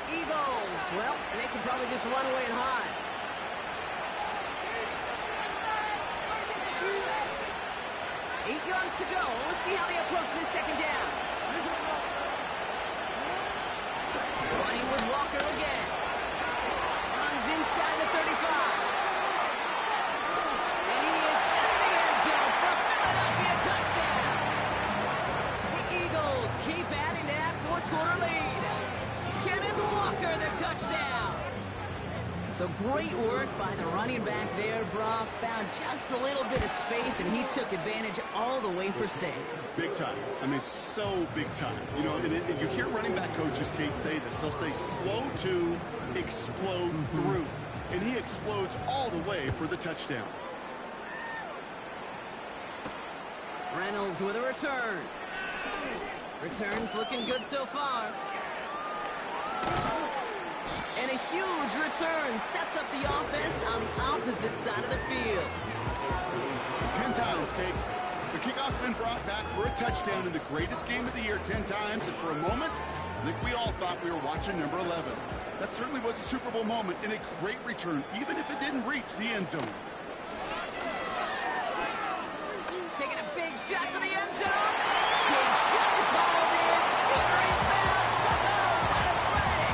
Eagles, well, they can probably just run away and hide. Eight yards to go. Let's see how they approach this 2nd down. Running with Walker again. Runs inside the 35. And he is into the end zone for a Philadelphia touchdown. The Eagles keep adding to that 4th quarter lead. Kenneth Walker, the touchdown. So great work by the running back there, Brock. Found just a little bit of space, and he took advantage all the way for 6. Big time. I mean, so big time. You know, and you hear running back coaches, Kate, say this. They'll say slow to explode through. And he explodes all the way for the touchdown. Reynolds with a return. Returns looking good so far. And a huge return sets up the offense on the opposite side of the field. 10 times, Kate. The kickoff's been brought back for a touchdown in the greatest game of the year 10 times, and for a moment, I think we all thought we were watching number 11. That certainly was a Super Bowl moment and a great return, even if it didn't reach the end zone. Taking a big shot for the end zone. Big shot is hauled in. Fluttering bounce. What a play.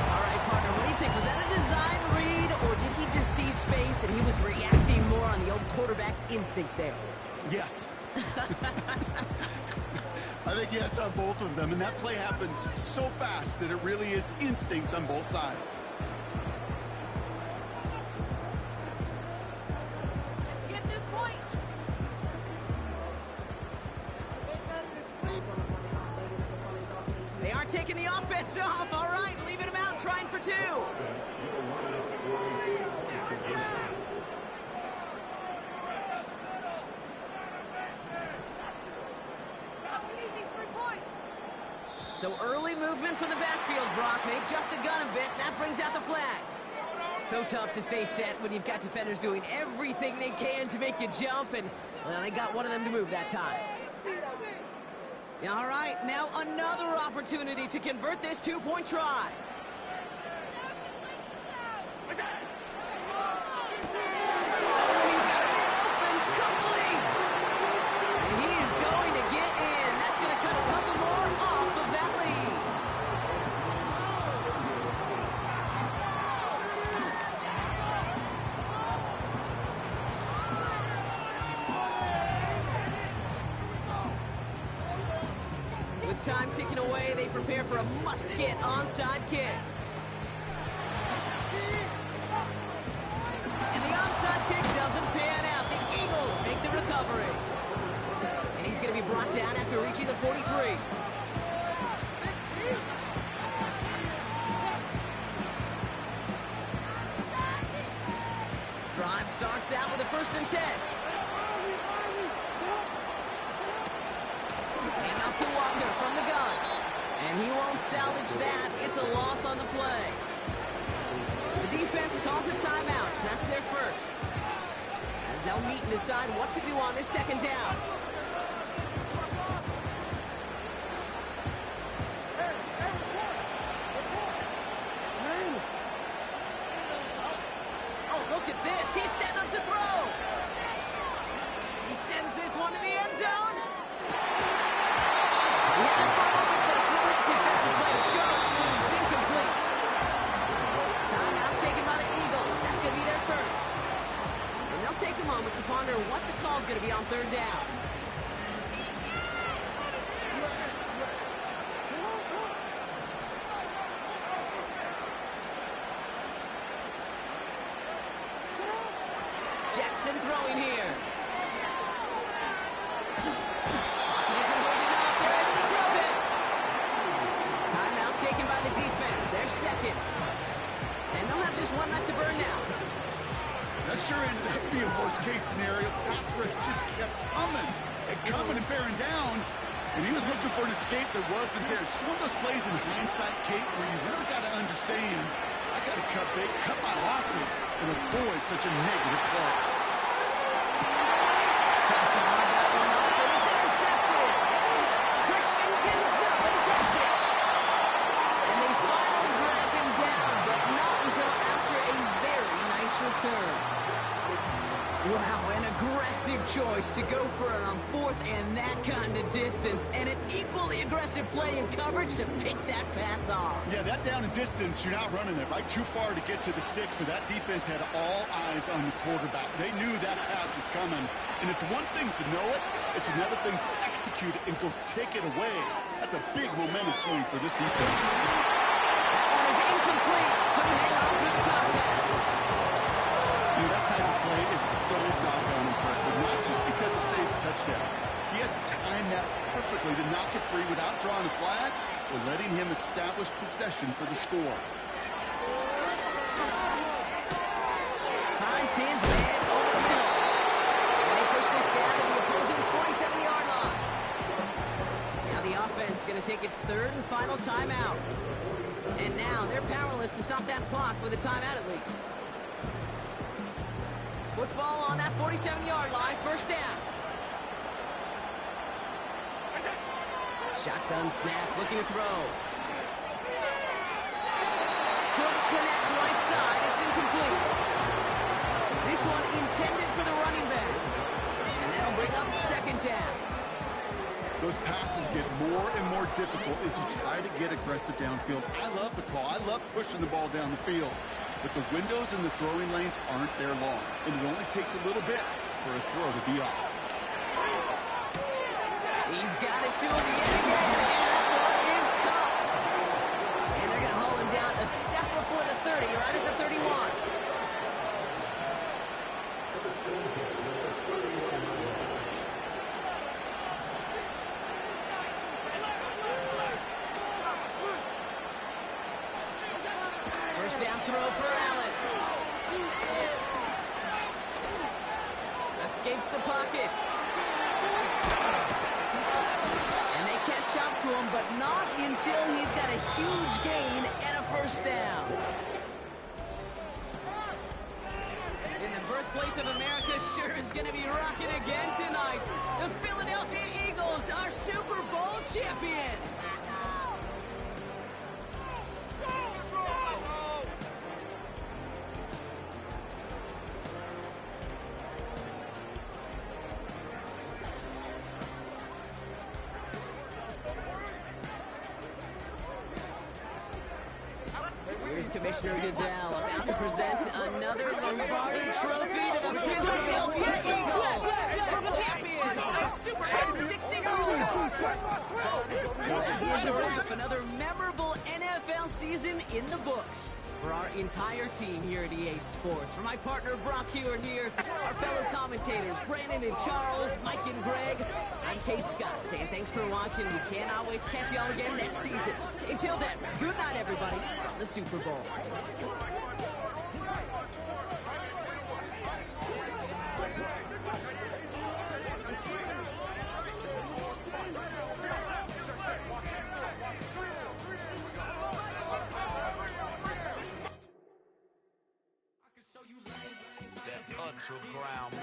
All right, partner, what do you think? Was that a design read, or did he just see space and he was reacting more on the old quarterback instinct there? Yes. I think yes on both of them, and that play happens so fast that it really is instincts on both sides. Let's get this point. They aren't taking the offense off. All right, leaving him out, trying for 2. So early movement from the backfield, Brock. They jumped the gun a bit. That brings out the flag. So tough to stay set when you've got defenders doing everything they can to make you jump, and, well, they got one of them to move that time. All right, now another opportunity to convert this 2-point try. Oh, and he's got a man open, complete. And he is going to get in. That's going to cut a couple more off of that lead. With time ticking away. They prepare for a must-get onside kick. And the onside kick doesn't pan out. The Eagles make the recovery. And he's going to be brought down after reaching the 43. Drive starts out with a 1st and 10. And off to Walker from the gun. And he won't salvage that. It's a loss on the play. The defense calls a timeout, so that's their first. As they'll meet and decide what to do on this 2nd down. Look at this. He's setting up to throw. He sends this one to the end zone. He had a follow-up, but a great defensive play to Charlie moves incomplete. Timeout taken by the Eagles. That's going to be their first. And they'll take a moment to ponder what the call's going to be on 3rd down. Jackson throwing here. Pocket isn't holding up. They're able to drop it. Timeout taken by the defense. They're second. And they'll have just one left to burn now. That sure ended up being a worst-case scenario. Pass rush just kept coming and bearing down. And he was looking for an escape that wasn't there. Just one of those plays in hindsight, Kate, where you really got to understand, I got to cut bait, cut my losses, and avoid such a negative play. Pass on that one up, and it's intercepted. Christian Gonzalez has it. And they finally drag him down, but not until after a very nice return. Wow, an aggressive choice to go for it on 4th and that kind of distance, and an equally aggressive play in coverage to pick that pass off. Yeah, that down and distance, you're not running it right too far to get to the stick, so that defense had all eyes on the quarterback. They knew that pass was coming, and it's one thing to know it, it's another thing to execute it and go take it away. That's a big momentum swing for this defense. That one is incomplete. Couldn't hang on through the contact. That type of play is so doggone impressive, not just because it saves a touchdown. He had timed that perfectly to knock it free without drawing a flag or letting him establish possession for the score. Finds his man over the middle. And they push this down to the opposing 47-yard line. Now the offense going to take its 3rd and final timeout. And now they're powerless to stop that clock with a timeout at least. Football on that 47-yard line, 1st down. Shotgun snap, looking to throw. Couldn't connect right side, it's incomplete. This one intended for the running back. And that'll bring up 2nd down. Those passes get more and more difficult as you try to get aggressive downfield. I love the call. I love pushing the ball down the field. But the windows in the throwing lanes aren't there long, and it only takes a little bit for a throw to be off. He's got it to him yet again, and that one is caught. And they're going to haul him down a step before the 30, right at the 31. First down throw for Allen. Escapes the pocket. And they catch up to him, but not until he's got a huge gain and a 1st down. And the birthplace of America sure is going to be rocking again tonight. The Philadelphia Eagles are Super Bowl champions. Here's Commissioner Goodell about to present another Lombardi Trophy to the Philadelphia Eagles, champions of Super Bowl 64. So here's a wrap. Another memorable NFL season in the books for our entire team here at EA Sports. For my partner Brock Hewitt here, our fellow commentators Brandon and Charles, Mike and Greg, I'm Kate Scott saying thanks for watching. We cannot wait to catch y'all again next season. Until then, good night everybody from the Super Bowl. That ultra ground